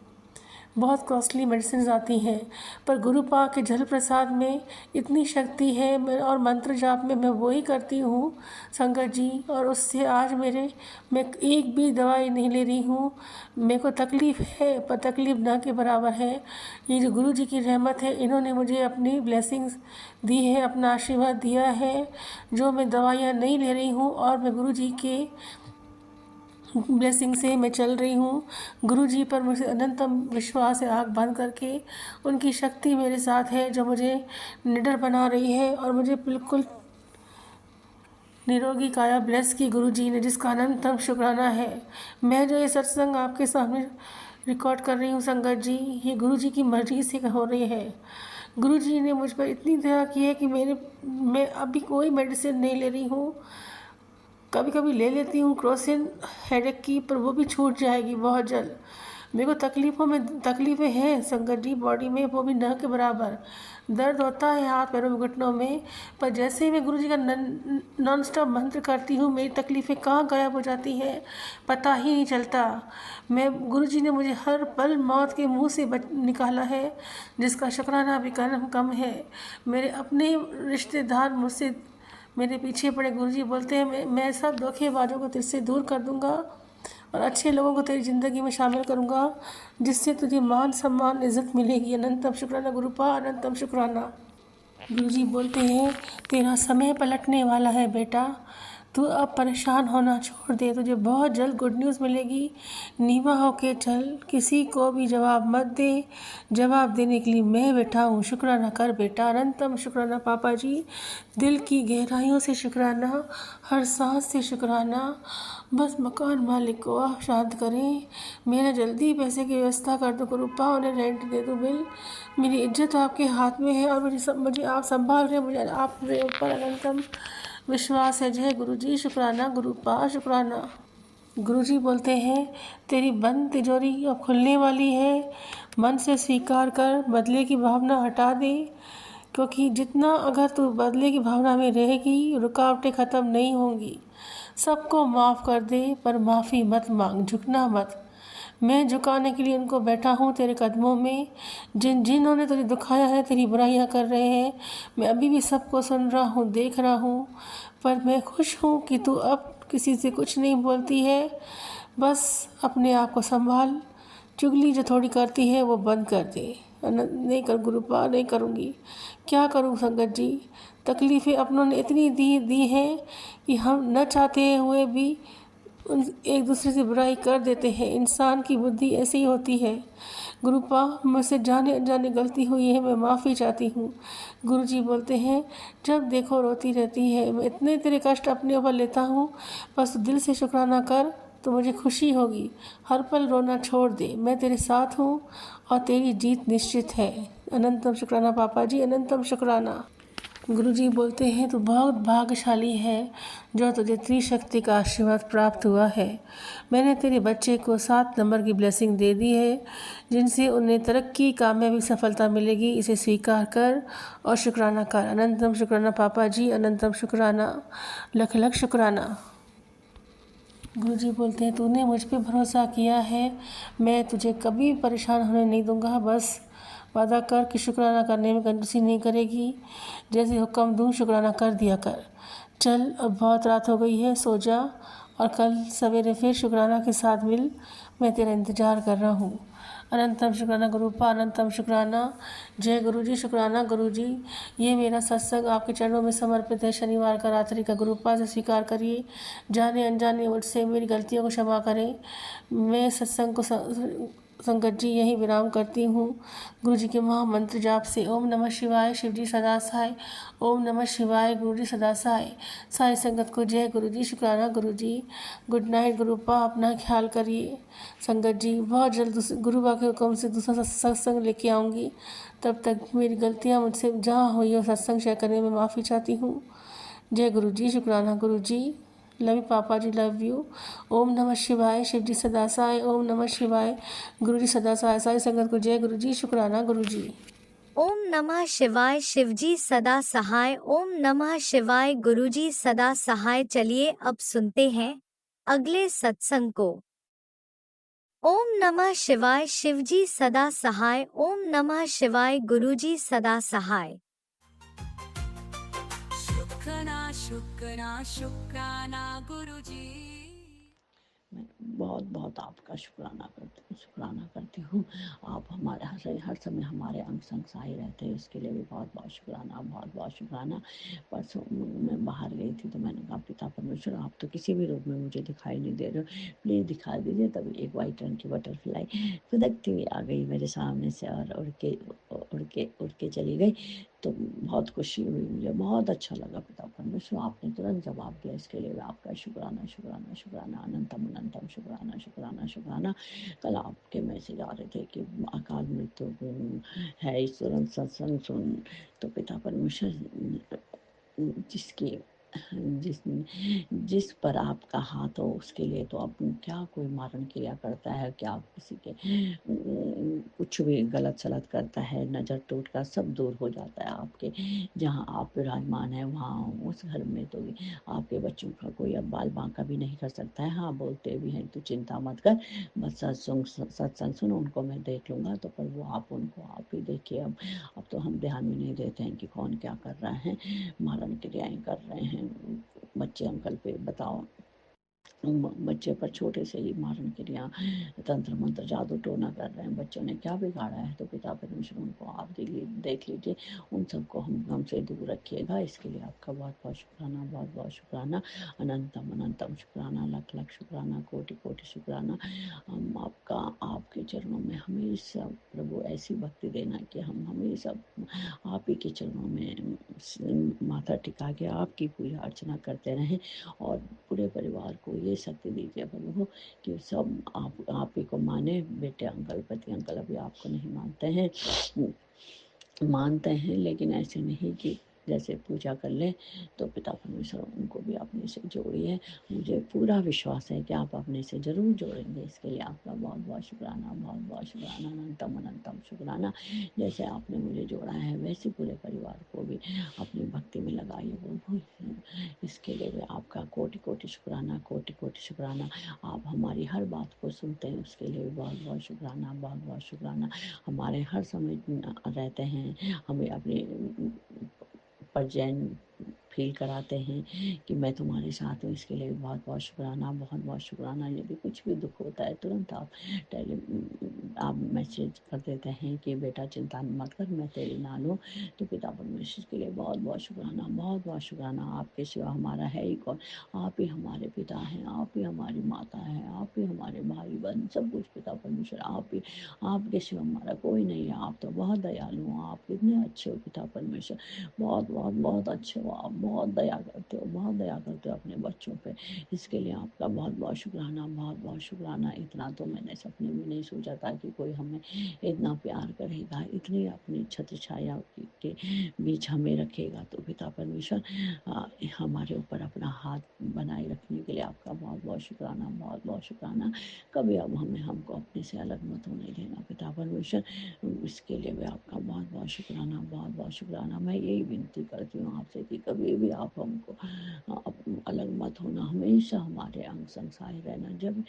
बहुत कॉस्टली मेडिसिन आती हैं, पर गुरुपा के जल प्रसाद में इतनी शक्ति है और मंत्र जाप में मैं वही करती हूँ संगत जी, और उससे आज मैं एक भी दवाई नहीं ले रही हूँ। मेरे को तकलीफ़ है पर तकलीफ़ ना के बराबर है। ये जो गुरु जी की रहमत है, इन्होंने मुझे अपनी ब्लेसिंग्स दी है, अपना आशीर्वाद दिया है, जो मैं दवाइयाँ नहीं ले रही हूँ और मैं गुरु जी के ब्लेसिंग से मैं चल रही हूँ। गुरु जी पर मुझे अनंतम विश्वास है, आँख बंद करके उनकी शक्ति मेरे साथ है जो मुझे निडर बना रही है और मुझे बिल्कुल निरोगी काया ब्लेस की गुरु जी ने, जिसका अनंतम शुक्राना है। मैं जो ये सत्संग आपके सामने रिकॉर्ड कर रही हूँ संगत जी, ये गुरु जी की मर्जी से हो रही है। गुरु जी ने मुझ पर इतनी दया की है कि मैं अभी कोई मेडिसिन नहीं ले रही हूँ। कभी कभी ले लेती हूँ क्रोसिन हेडेक की, पर वो भी छूट जाएगी बहुत जल्द। मेरे को तकलीफ़ें हैं संगत जी बॉडी में, वो भी न के बराबर। दर्द होता है हाथ पैरों में, घुटनों में, पर जैसे ही मैं गुरुजी का नॉन स्टॉप मंत्र करती हूँ मेरी तकलीफ़ें कहाँ गायब हो जाती हैं पता ही नहीं चलता। मैं गुरुजी ने मुझे हर पल मौत के मुंह से निकाला है, जिसका शुक्राना भी कम है। मेरे अपने रिश्तेदार मुझसे मेरे पीछे पड़े। गुरुजी बोलते हैं मैं सब धोखेबाजों को तुझसे दूर कर दूंगा और अच्छे लोगों को तेरी ज़िंदगी में शामिल करूंगा, जिससे तुझे मान सम्मान इज़्ज़त मिलेगी। अनंतम शुक्राना गुरुपा, अनंतम शुक्राना। गुरुजी बोलते हैं तेरा समय पलटने वाला है बेटा, तू अब परेशान होना छोड़ दे, तुझे बहुत जल्द गुड न्यूज़ मिलेगी। नीवा होके चल, किसी को भी जवाब मत दे, जवाब देने के लिए मैं बैठा हूँ। शुक्राना कर बेटा, अनंतम शुक्राना पापा जी। दिल की गहराइयों से शुक्राना, हर सांस से शुक्राना। बस मकान मालिक को आप शांत करें, मेरा जल्दी पैसे की व्यवस्था कर दो गुरुपा, उन्हें रेंट दे दो बिल। मेरी इज्जत आपके हाथ में है और मुझे आप संभाल रहे हैं, मुझे आप मेरे ऊपर अनंतम विश्वास है। जय गुरुजी, शुक्राना गुरुपा, शुक्राना। गुरुजी बोलते हैं तेरी बंद तिजोरी अब खुलने वाली है, मन से स्वीकार कर, बदले की भावना हटा दे, क्योंकि जितना अगर तू बदले की भावना में रहेगी रुकावटें ख़त्म नहीं होंगी। सबको माफ़ कर दे, पर माफ़ी मत मांग, झुकना मत। मैं झुकाने के लिए उनको बैठा हूँ तेरे कदमों में, जिन्होंने तुझे दुखाया है, तेरी बुराइयाँ कर रहे हैं। मैं अभी भी सबको सुन रहा हूँ, देख रहा हूँ, पर मैं खुश हूँ कि तू अब किसी से कुछ नहीं बोलती है। बस अपने आप को संभाल, चुगली जो थोड़ी करती है वो बंद कर दे। नहीं कर गुरुपा, नहीं करूँगी। क्या करूँ संगत जी, तकलीफ़ें अपनों ने इतनी दी हैं कि हम न चाहते हुए भी एक दूसरे से बुराई कर देते हैं। इंसान की बुद्धि ऐसी ही होती है। गुरुपा, मुझसे जाने अनजाने गलती हुई है, मैं माफ़ी चाहती हूँ। गुरुजी बोलते हैं जब देखो रोती रहती है, मैं इतने तेरे कष्ट अपने ऊपर लेता हूँ, बस दिल से शुक्राना कर तो मुझे खुशी होगी। हर पल रोना छोड़ दे, मैं तेरे साथ हूँ और तेरी जीत निश्चित है। अनंतम शुक्राना पापा जी, अनंतम शुक्राना। गुरुजी बोलते हैं तू बहुत भाग्यशाली है जो तुझे त्रिशक्ति का आशीर्वाद प्राप्त हुआ है। मैंने तेरे बच्चे को 7 नंबर की ब्लेसिंग दे दी है, जिनसे उन्हें तरक्की, कामयाबी, सफलता मिलेगी। इसे स्वीकार कर और शुक्राना कर। अनंतम शुक्राना पापा जी, अनंतम शुक्राना, लख लख शुक्राना। गुरुजी बोलते हैं तूने मुझ पे भरोसा किया है, मैं तुझे कभी परेशान होने नहीं दूंगा। बस वादा कर कि शुक्राना करने में कंजूसी नहीं करेगी, जैसे हुक्म दूँ शुक्राना कर दिया कर। चल अब बहुत रात हो गई है, सो जा और कल सवेरे फिर शुक्राना के साथ मिल, मैं तेरा इंतज़ार कर रहा हूँ। अनंतम शुक्राना गुरुपा, अनंतम शुक्राना। जय गुरुजी, शुक्राना गुरुजी। ये मेरा सत्संग आपके चरणों में समर्पित है। शनिवार का रात्रि का गुरुपा से स्वीकार करिए। जाने अनजाने मुझसे मेरी गलतियों को क्षमा करें। मैं सत्संग को संगत जी यही विराम करती हूँ गुरु जी के महामंत्र जाप से। ओम नमः शिवाय, शिवजी सदा सहाय। ओम नमः शिवाय, गुरु जी सदा सहाय। सारी संगत को जय गुरु जी, शुक्राना गुरु जी। गुड नाइट गुरुपा, अपना ख्याल करिए। संगत जी बहुत जल्द गुरुबा के हुक्म से दूसरा सत्संग लेके आऊँगी। तब तक मेरी गलतियाँ मुझसे जहाँ हुई हो सत्संग शेयर करने में माफ़ी चाहती हूँ। जय गुरु जी, शुक्राना गुरु जी। लव यू पापा जी, लव यू। ओम नमः शिवाय, शिव जी सदा सहाय। ओम नमः शिवाय, गुरु जी सदा सहाय। सारी संगत को जय गुरु जी, शुक्राना गुरु जी। ओम नमः शिवाय, शिवजी सदा सहाय। ओम नमः शिवाय, गुरुजी सदा सहाय। चलिए अब सुनते हैं अगले सत्संग को। ओम नमः शिवाय, शिवजी सदा सहाय। ओम नमः शिवाय, गुरुजी सदा सहाय। शुक्राना शुक्राना शुक्राना गुरुजी। मैं बहुत बहुत आपका शुक्राना करती हूँ। आप हमारे हर समय हमारे अंग संग सहाय रहते हैं, उसके लिए भी बहुत बहुत शुक्राना। परसों मैं बाहर गई थी तो मैंने कहा पिता परमेश्वर आप तो किसी भी रूप में मुझे दिखाई नहीं दे रहे हो, प्लीज़ दिखा दीजिए। तभी एक वाइट रंग की बटरफ्लाई फुदकती हुई आ गई मेरे सामने से और उड़ के चली गई। तो बहुत खुशी हुई, मुझे बहुत अच्छा लगा। पिता परमेश्वर आपने तुरंत जवाब दिया, इसके लिए आपका शुक्राना। अनंतम शुक्राना। कल आपके मैसेज आ रहे थे कि अकाल मृत्यु है, तुरंत सत्संग सुन। तो पिता परमेश्वर जिसकी जिस जिस पर आपका हाथ हो उसके लिए तो आप क्या कोई मारण क्रिया करता है, क्या आप किसी के कुछ भी गलत सलत करता है, नज़र टोटका सब दूर हो जाता है आपके। जहाँ आप विराजमान है वहाँ उस घर में तो आपके बच्चों का कोई अब बाल बांका भी नहीं कर सकता है। हाँ, बोलते भी हैं, तू चिंता मत कर, बस सत्संग सुन, उनको मैं देख लूँगा। तो पर वो आप उनको आप ही देखिए। अब तो हम ध्यान भी नहीं देते हैं कि कौन क्या कर रहा है, मारण क्रियाएं कर रहे हैं बच्चे अंकल पे। बताओ, बच्चे पर छोटे से ही मारण क्रिया, तंत्र मंत्र, जादू टोना कर रहे हैं। बच्चों ने क्या बिगाड़ा है? तो पिता परमेश्वर उनको आप देख लीजिए, उन सबको हमसे दूर रखिएगा। इसके लिए आपका बहुत बहुत शुक्राना, बहुत बहुत शुक्राना, अनंतम अनंतम शुक्राना, लख लख शुक्राना, कोटि कोटि शुक्राना। हम आपका आपके चरणों में हमेशा प्रभु ऐसी भक्ति देना कि हम हमेशा आप ही के चरणों में माथा टिका के आपकी पूजा अर्चना करते रहें। और पूरे परिवार को ये शक्ति दीजिए प्रभु कि सब आप ही को माने। बेटे अंकल, पति अंकल अभी आपको नहीं मानते हैं, लेकिन ऐसे नहीं कि जैसे पूजा कर ले। तो पिता परमेश्वर उनको भी अपने से जोड़िए। मुझे पूरा विश्वास है कि आप अपने से जरूर जोड़ेंगे। इसके लिए आपका बहुत बहुत शुक्राना, बहुत बहुत शुक्राना, अनंतम अनंतम शुक्राना। जैसे आपने मुझे जोड़ा है वैसे पूरे परिवार को भी अपनी भक्ति में लगाइए प्रभु। इसके लिए भी आपका कोटि कोटि शुक्राना, कोटि कोटि शुक्राना। आप हमारी हर बात को सुनते हैं, उसके लिए भी बहुत बहुत शुक्राना, बहुत बहुत शुक्राना। हमारे हर समय रहते हैं, हमें अपने परजैन फील कराते हैं कि मैं तुम्हारे साथ हूँ। इसके लिए बहुत बहुत शुक्राना, बहुत बहुत शुक्राना। यदि कुछ भी दुख होता है तुरंत आप मैसेज कर देते हैं कि बेटा चिंता मत कर, मैं तेरे नाल हूँ। तो पिता परमेश्वर के लिए बहुत बहुत शुक्राना, बहुत बहुत शुक्राना। आपके सिवा हमारा है ही कौन? आप ही हमारे पिता हैं, आप ही हमारी माता है, आप ही हमारे भाई बहन, सब कुछ पिता परमेश्वर आप ही। आपके सिवा हमारा कोई नहीं है। आप तो बहुत दयालु हो, आप कितने अच्छे हो पिता परमेश्वर, बहुत बहुत बहुत अच्छे हो आप, बहुत दया करते हो, बहुत दया करते हो अपने बच्चों पे। इसके लिए आपका बहुत बहुत शुक्राना, बहुत बहुत शुक्राना। इतना तो मैंने सपने में नहीं सोचा था कि कोई हमें इतना प्यार करेगा, इतनी अपनी छत्र छाया के बीच हमें रखेगा। तो पिता परमेश्वर हमारे ऊपर अपना हाथ बनाए रखने के लिए आपका बहुत बहुत शुक्राना, बहुत बहुत शुक्राना। कभी अब हमको अपने से अलग मत होने देना पिता परमेश्वर। इसके लिए भी आपका बहुत बहुत शुक्राना, बहुत बहुत शुक्राना। मैं यही विनती करती हूँ आपसे कि कभी भी आप हमको अलग मत होना, हमेशा हमारे अंग संग सहाय रहना। जब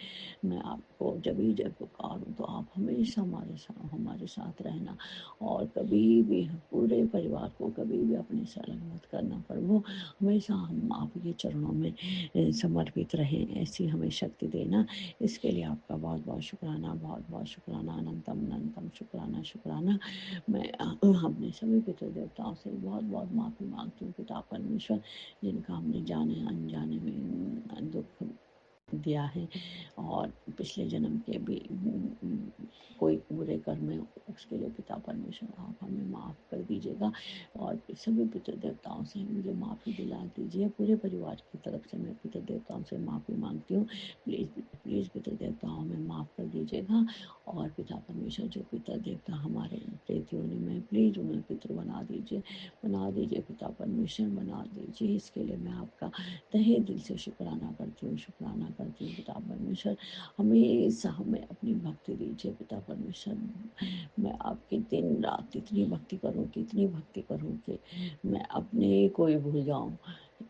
मैं आपको जब पुकारूं तो आप हमेशा हमारे साथ रहना। और कभी भी पूरे परिवार को कभी भी अपने से अलग मत करना प्रभु। हमेशा हम आपके चरणों में समर्पित रहें, ऐसी हमें शक्ति देना। इसके लिए आपका बहुत बहुत शुक्राना, बहुत बहुत शुक्राना, अनंतम अनंतम शुक्राना शुक्राना। मैं अपने सभी पितृ देवताओं से बहुत बहुत माफ़ी मांगती हूँ पिता परमेश्वर, जिनका हमने जाने अनजाने में दुख दिया है। और पिछले जन्म के भी कोई बुरे कर्म है, उसके लिए पिता परमेश्वर आप हमें माफ़ कर दीजिएगा। और सभी पितृ देवताओं से मुझे माफ़ी दिला दीजिए। पूरे परिवार की तरफ से मैं पितृ देवताओं से माफ़ी मांगती हूँ। प्लीज़ प्लीज़ पितृ देवताओं में माफ़ कर दीजिएगा। और पिता परमेश्वर जो पितृ देवता हमारे प्रेत योनि में, प्लीज़ उन्हें पितृ बना दीजिए पिता परमेश्वर, बना दीजिए। इसके लिए मैं आपका तहे दिल से शुक्राना करती हूँ पिता परमेश्वर। हमेशा हमें अपनी भक्ति दीजिए पिता परमेश्वर। मैं आपकी दिन रात इतनी भक्ति करूँ कि मैं अपने को ही भूल जाऊँ,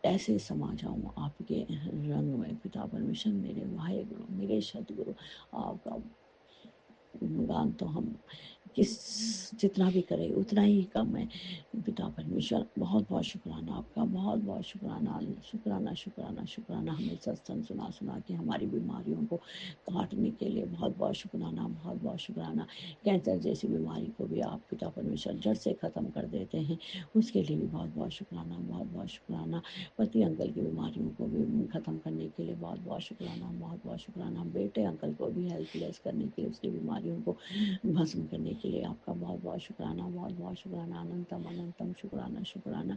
ऐसे समा जाऊँ आपके रंग में पिता परमेश्वर। मेरे वाहे गुरु, मेरे सतगुरु, आपका गुणगान तो हम जितना भी करें उतना ही कम है पिता परमेश्वर। बहुत बहुत शुक्राना आपका, बहुत बहुत शुक्राना शुक्राना शुक्राना शुक्राना। हमें सत्संग सुना के हमारी बीमारियों को काटने के लिए बहुत बहुत शुक्राना, बहुत बहुत शुक्राना। कैंसर जैसी बीमारी को भी आप पिता परमेश्वर जड़ से ख़त्म कर देते हैं, उसके लिए भी बहुत बहुत शुक्राना, बहुत बहुत शुक्राना। पति अंकल की बीमारियों को भी ख़त्म करने के लिए बहुत बहुत शुक्राना, बहुत बहुत शुक्राना। बेटे अंकल को भी हेल्पलेस करने के लिए, उसकी बीमारियों को भस्म करने के लिए आपका बहुत बहुत शुक्राना, बहुत बहुत शुक्राना, अनंतम अनंतम शुक्राना, शुक्राना,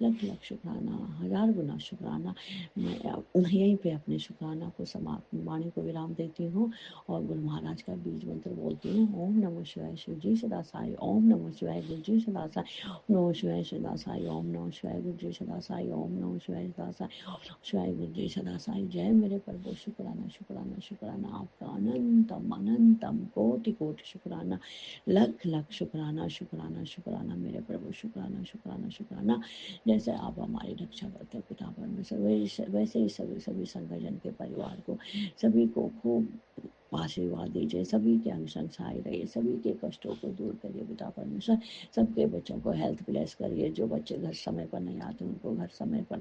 लख लख शुक्राना, हजार गुना शुक्राना। मैं यहीं पे अपने शुक्राना को समाप्त वाणी को विराम देती हूँ और गुरु महाराज का बीज मंत्र बोलती हूँ। ओम नमः शिवाय शिव जी सदा साई, ओम नमः शिवाय गुरु जी सदा साई, ओम नमः शिवाय सदा साई, ओम नमः शिवाय गुरु जी सदा साई, ओम नमः शिवाय सदा साई, ओम नमः शिवाय गुरु जी सदा साई। जय मेरे प्रभु, शुक्राना शुक्राना शुक्राना आपका, अनंतम अनंतम कोटि कोटि शुक्राना, लख लख शुक्राना, शुक्राना शुक्राना मेरे प्रभु, शुक्राना शुक्राना शुक्राना। जैसे आप हमारी रक्षा करते हो पिता परमेश्वर, वैसे ही सभी सभी संगठन के परिवार को, सभी को खूब आशीर्वाद दीजिए, सभी के अनुशंसाएं रहिए, सभी के कष्टों को दूर करिए पिता परमेश्वर। सबके बच्चों को हेल्थ ब्लेस करिए, जो बच्चे घर समय पर नहीं आते उनको घर समय पर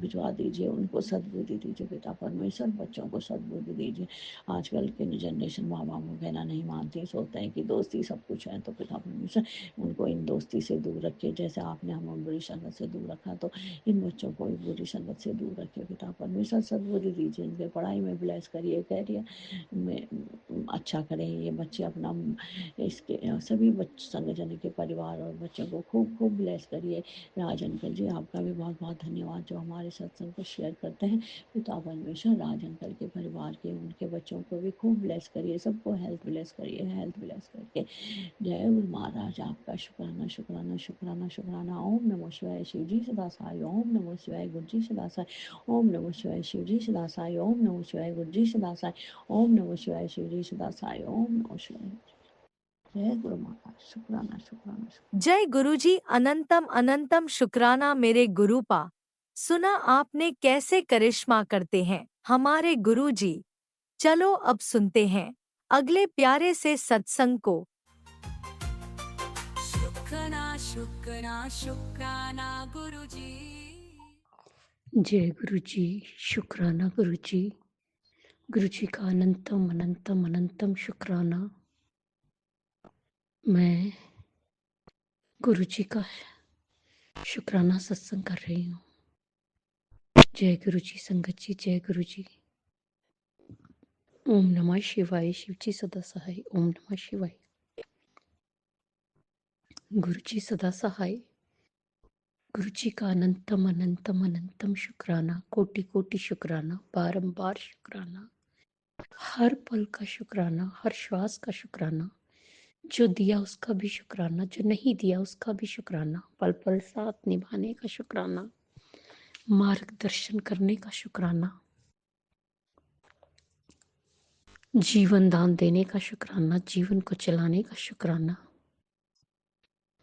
भिजवा दीजिए, उनको सद्बुद्धि दीजिए पिता परमेश्वर, बच्चों को सद्बुद्धि दीजिए। आजकल के जनरेशन माँ बाप को कहना नहीं मानती, सोचते हैं कि दोस्ती सब कुछ है, तो पिता परमेश्वर उनको इन दोस्ती से दूर रखिए। जैसे आपने हमें बुरी संगत से दूर रखा, तो इन बच्चों को बुरी संगत से दूर रखिए पिता परमेश्वर, सद्बुद्धि दीजिए, इनके पढ़ाई में ब्लेस करिए, कैरियर में अच्छा करें ये बच्चे अपना। इसके सभी संगठन के परिवार और बच्चों को खूब खूब ब्लेस करिए। राज अंकल जी, आपका भी बहुत बहुत धन्यवाद जो हमारे सत्संग को शेयर करते हैं पिता परमेश्वर। राज अंकल के परिवार के उनके बच्चों को भी खूब ब्लेस करिए, सबको हेल्थ ब्लेस करिए, हेल्थ ब्लेस करके। जय गुरु महाराज, आपका शुक्राना शुक्राना शुक्राना शुक्राना। ओम नमः शिवाय शिव जी सदा साई, ओम नमः शिवाय गुरु जी सदा साई, ओम नमः शिवाय शिव जी सदा साई, ओम नमः शिवाय गुरु जी सदा साई, ओम नमः शिवाय शिव जी सदा साई, ओम नमः शिवाय। जय गुरु महाराज, शुक्राना शुक्राना शुक्राना। जय गुरुजी, अनंतम अनंतम शुक्राना मेरे गुरुपा। सुना आपने कैसे करिश्मा करते हैं हमारे गुरुजी। चलो अब सुनते हैं अगले प्यारे से सत्संग को। शुक्राना शुक्राना शुक्राना गुरुजी। जय गुरु जी, शुक्राना गुरु जी। गुरु जी का अनंतम अनंतम अनंतम शुक्राना। मैं गुरु जी का शुक्राना सत्संग कर रही हूँ। जय गुरु जी संगत जी, जय गुरु जी। ओम नमः शिवाय, शिव जी सदा सहाय, ओम नमः शिवाय। गुरु जी सदा सहाय। गुरु जी का अनंतम अनंतम अनंतम शुक्राना, कोटि कोटि शुक्राना, बारंबार शुक्राना, हर पल का शुक्राना, हर श्वास का शुक्राना। जो दिया उसका भी शुक्राना, जो नहीं दिया उसका भी शुक्राना, पल पल साथ निभाने का शुक्राना, मार्गदर्शन करने का शुक्राना, जीवन दान देने का शुक्राना, जीवन को चलाने का शुक्राना,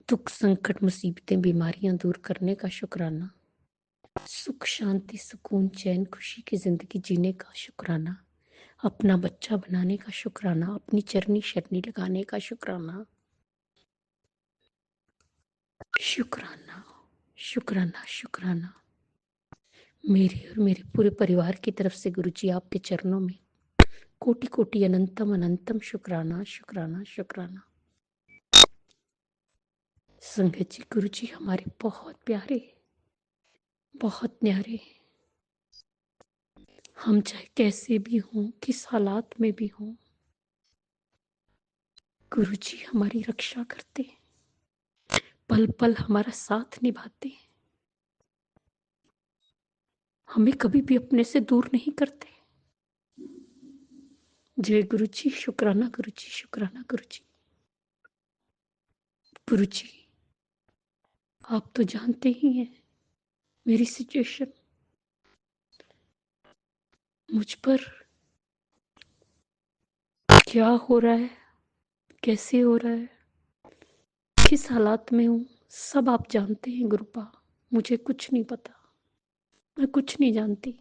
दुख संकट मुसीबतें बीमारियां दूर करने का शुक्राना, सुख शांति सुकून चैन खुशी की जिंदगी जीने का शुक्राना, अपना बच्चा बनाने का शुक्राना, अपनी चरनी शरनी लगाने का शुक्राना। शुक्राना शुक्राना शुक्राना मेरे और मेरे पूरे परिवार की तरफ से गुरु जी आपके चरणों में कोटि कोटि अनंतम अनंतम शुक्राना शुक्राना शुक्राना। संगत जी, गुरु जी हमारे बहुत प्यारे, बहुत न्यारे। हम चाहे कैसे भी हों, किस हालात में भी हों, गुरु जी हमारी रक्षा करते हैं, पल पल हमारा साथ निभाते हैं, हमें कभी भी अपने से दूर नहीं करते। जय गुरु जी, शुक्राना गुरु जी, शुक्राना गुरु जी। गुरु जी आप तो जानते ही हैं मेरी सिचुएशन, मुझ पर क्या हो रहा है, कैसे हो रहा है, किस हालात में हूँ, सब आप जानते हैं गुरुपा। मुझे कुछ नहीं पता, मैं कुछ नहीं जानती,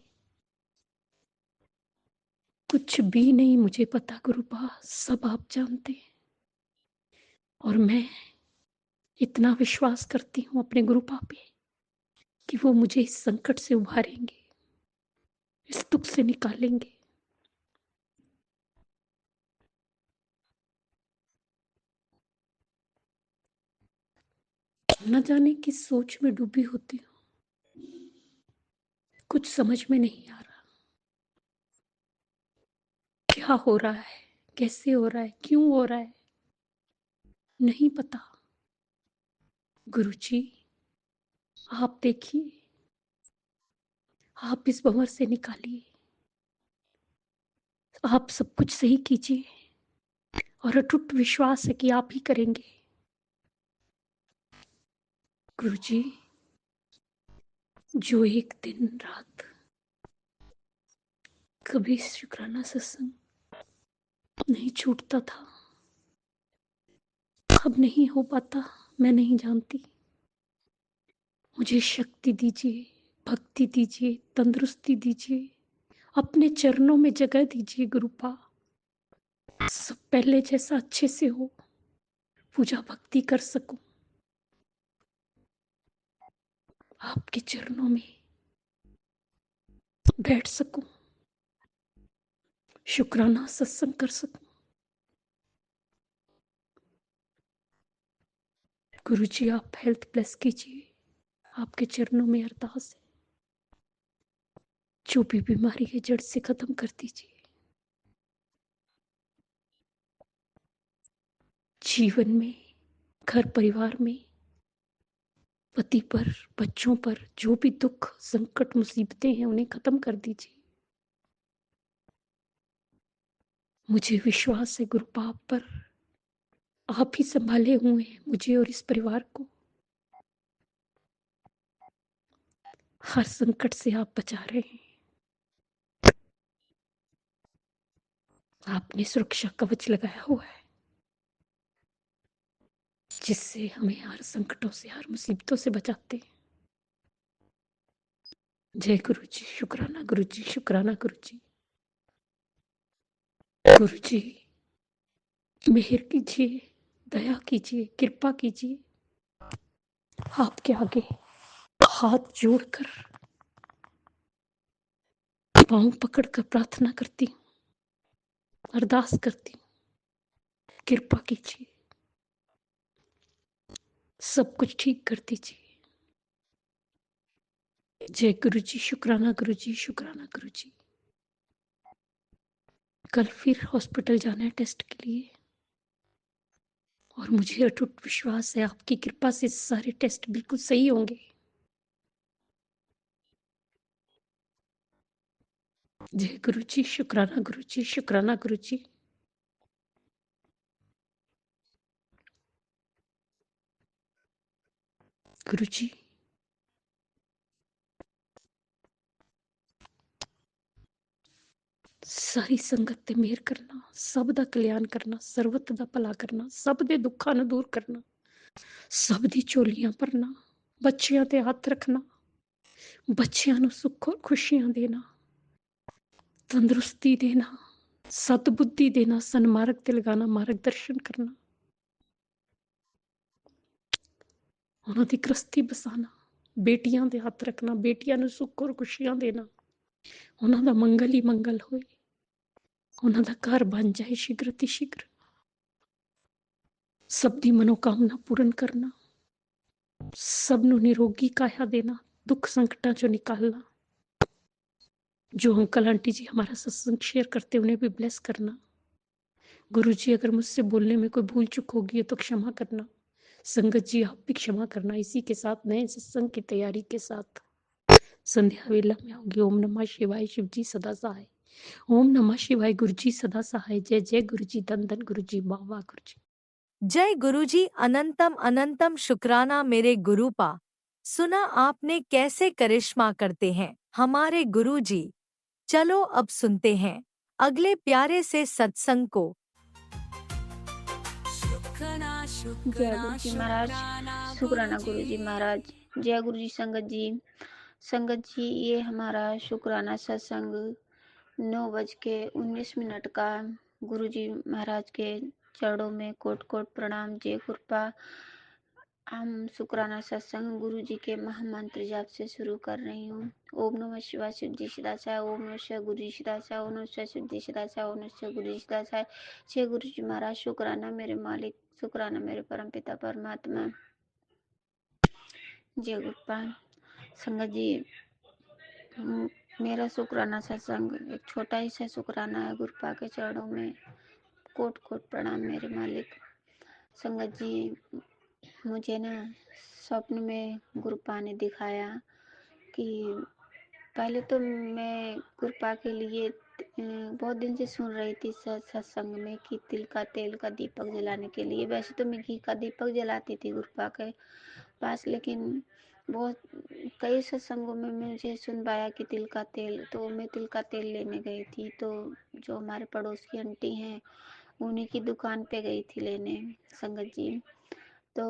कुछ भी नहीं मुझे पता गुरुपा, सब आप जानते हैं। और मैं इतना विश्वास करती हूँ अपने गुरुपा पे कि वो मुझे इस संकट से उभारेंगे, इस दुख से निकालेंगे। न जाने किस सोच में डूबी होती हूँ, कुछ समझ में नहीं आ रहा क्या हो रहा है, कैसे हो रहा है, क्यों हो रहा है। नहीं पता। गुरुजी, आप देखिए, आप इस भंवर से निकालिए, आप सब कुछ सही कीजिए और अटूट विश्वास है कि आप ही करेंगे। गुरुजी, जो एक दिन रात कभी शुक्राना सत्संग नहीं छूटता था, अब नहीं हो पाता, मैं नहीं जानती। मुझे शक्ति दीजिए, भक्ति दीजिए, तंदुरुस्ती दीजिए, अपने चरणों में जगह दीजिए गुरुपा। सब पहले जैसा अच्छे से हो, पूजा भक्ति कर सकूं, आपके चरणों में बैठ सकूं, शुक्राना सत्संग कर सकूं। गुरुजी, आप हेल्थ ब्लेस कीजिए, आपके चरणों में अरदास है। जो भी बीमारी है जड़ से खत्म कर दीजिए। जीवन में, घर परिवार में, पति पर, बच्चों पर जो भी दुख संकट मुसीबतें हैं उन्हें खत्म कर दीजिए। मुझे विश्वास है गुरुपा आप पर, आप ही संभाले हुए हैं मुझे और इस परिवार को। हर संकट से आप बचा रहे हैं। आपने सुरक्षा कवच लगाया हुआ है, जिससे हमें हर संकटों से, हर मुसीबतों से बचाते हैं। जय गुरु जी, शुक्राना गुरु जी, शुक्राना गुरु जी। गुरु जी, मेहर कीजिए, दया कीजिए, कृपा कीजिए। आपके आगे हाथ जोड़कर, पांव पकड़कर प्रार्थना करती हूँ, अरदास करती हूँ, कृपा कीजिए, सब कुछ ठीक कर दीजिए। जय गुरु जी, शुक्राना गुरु जी, शुक्राना गुरु जी। कल फिर हॉस्पिटल जाना है टेस्ट के लिए, और मुझे अटूट विश्वास है आपकी कृपा से सारे टेस्ट बिल्कुल सही होंगे। जय गुरु जी, शुक्राना गुरु जी, शुक्राना गुरु जी। गुरु जी, सारी संगत ते मेहर करना, सब दा कल्याण करना, सर्वत दा भला करना, सब दे दुखां नूं दूर करना, सब दी झोलियां भरना, बच्चियां ते हथ रखना, बच्चियां नूं सुख और खुशियां देना, तंदुरुस्ती देना, सतबुद्धि देना, सन्मार्ग ते लगाना, मार्गदर्शन करना, उन्हां दी गृहस्थी बसाना, बेटियां दे हथ रखना, बेटियां नूं सुख और खुशियां देना, उन्हां दा मंगल ही मंगल होए, उन्हां दा घर बन जाए शीघ्र अति शीघ्र, सब दी मनोकामना पूर्ण करना, सब नूं निरोगी काया देना, दुख संकटां चों निकालना। जो अंकल आंटी जी हमारा सत्संग शेयर करते उन्हें भी ब्लेस करना। गुरु जी, अगर मुझसे बोलने में कोई भूल चूक होगी है तो क्षमा करना। संगत जी, आप भी क्षमा करना। इसी के साथ नए सत्संग की तैयारी के साथ संध्या वेला में होगी। ओम नमः शिवाय, शिव जी सदा सहाय। ओम नमः शिवाय, गुरु जी सदा सहाय। जय जय गुरु जी, धन धन गुरु जी, वाह वाह गुरु जी। जय गुरुजी, अनंतम अनंतम शुक्राना मेरे गुरुपा। सुना आपने कैसे करिश्मा करते हैं हमारे गुरुजी। चलो अब सुनते हैं अगले प्यारे से सत्संग को। शुक्राना जय शुक्राना गुरु जी महाराज, शुक्राना शुक्राना गुरु गुरुजी। जी महाराज। जय गुरु जी संगत जी। संगत जी, ये हमारा शुक्राना सत्संग 9:19 का गुरु जी महाराज के चरणों में कोट कोट प्रणाम। जय कृपा। हम शुक्राना सत्संग गुरु जी के महामंत्र जाप से शुरू कर रही हूँ। ओम नमः शिवाय, शिव जी सदाचार। ओम नमः शिवाय, गुरु जी सदाचार। ओम नमः शिवाय, शिव जी सदाचार। ओम नमः शिवाय, गुरु जी सदाचार। जय गुरु जी महाराज। शुक्राना मेरे मालिक, शुक्राना मेरे परम पिता परमात्मा। जय गुरुपाल। संगत जी, मेरा शुक्राना सत्संग एक छोटा ही सा शुक्राना है गुरुपा के चरणों में। कोट कोट प्रणाम मेरे मालिक। संगत जी, मुझे ना स्वप्न में गुरुपा ने दिखाया कि पहले तो मैं गुरुपा के लिए बहुत दिन से सुन रही थी सत्संग में कि तिल का तेल का दीपक जलाने के लिए। वैसे तो मैं घी का दीपक जलाती थी गुरुपा के पास, लेकिन बहुत कई सत्संगों में मुझे सुनवाया कि तिल का तेल, तो मैं तिल का तेल लेने गई थी। तो जो हमारे पड़ोस की आंटी हैं उन्हीं की दुकान पे गई थी लेने संगत जी। तो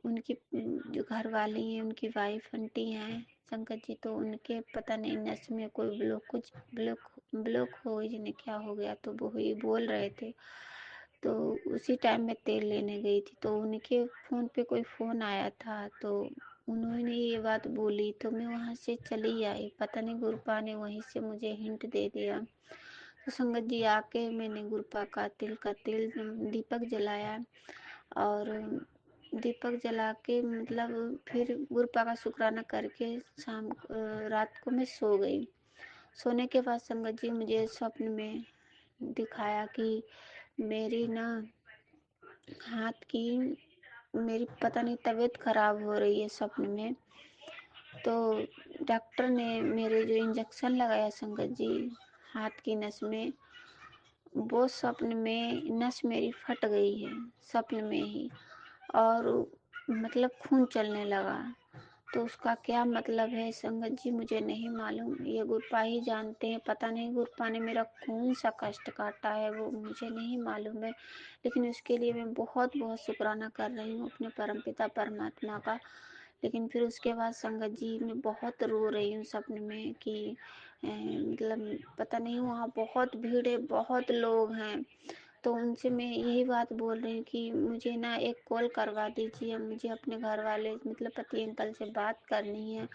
उनकी जो घर वाली हैं उनकी वाइफ आंटी हैं संगत जी, तो उनके पता नहीं नस में कोई ब्लॉक हो गई, जिन्हें क्या हो गया, तो वो ही बोल रहे थे। तो उसी टाइम में तेल लेने गई थी, तो उनके फ़ोन पे कोई फ़ोन आया था, तो उन्होंने ये बात बोली, तो मैं वहाँ से चली आई। पता नहीं गुरुपा ने वहीं से मुझे हिंट दे दिया। तो संगत जी आके मैंने गुरुपा का तेल दीपक जलाया, और दीपक जला के मतलब फिर गुरुपा का शुक्राना करके रात को मैं सो गई। सोने के बाद संगत जी मुझे स्वप्न में दिखाया कि मेरी ना हाथ की मेरी पता नहीं तबीयत खराब हो रही है स्वप्न में। तो डॉक्टर ने मेरे जो इंजेक्शन लगाया संगत जी हाथ की नस में, वो स्वप्न में नस मेरी फट गई है स्वप्न में ही, और मतलब खून चलने लगा। तो उसका क्या मतलब है संगत जी मुझे नहीं मालूम, ये गुरुपा ही जानते हैं। पता नहीं गुरुपा ने मेरा कौन सा कष्ट काटा है वो मुझे नहीं मालूम है, लेकिन उसके लिए मैं बहुत बहुत शुक्राना कर रही हूँ अपने परमपिता परमात्मा का। लेकिन फिर उसके बाद संगत जी मैं बहुत रो रही हूँ सपने में कि मतलब पता नहीं वहाँ बहुत भीड़ है, बहुत लोग हैं। तो उनसे मैं यही बात बोल रही हूँ कि मुझे ना एक कॉल करवा दीजिए, मुझे अपने घर वाले मतलब पति अंकल से बात करनी है।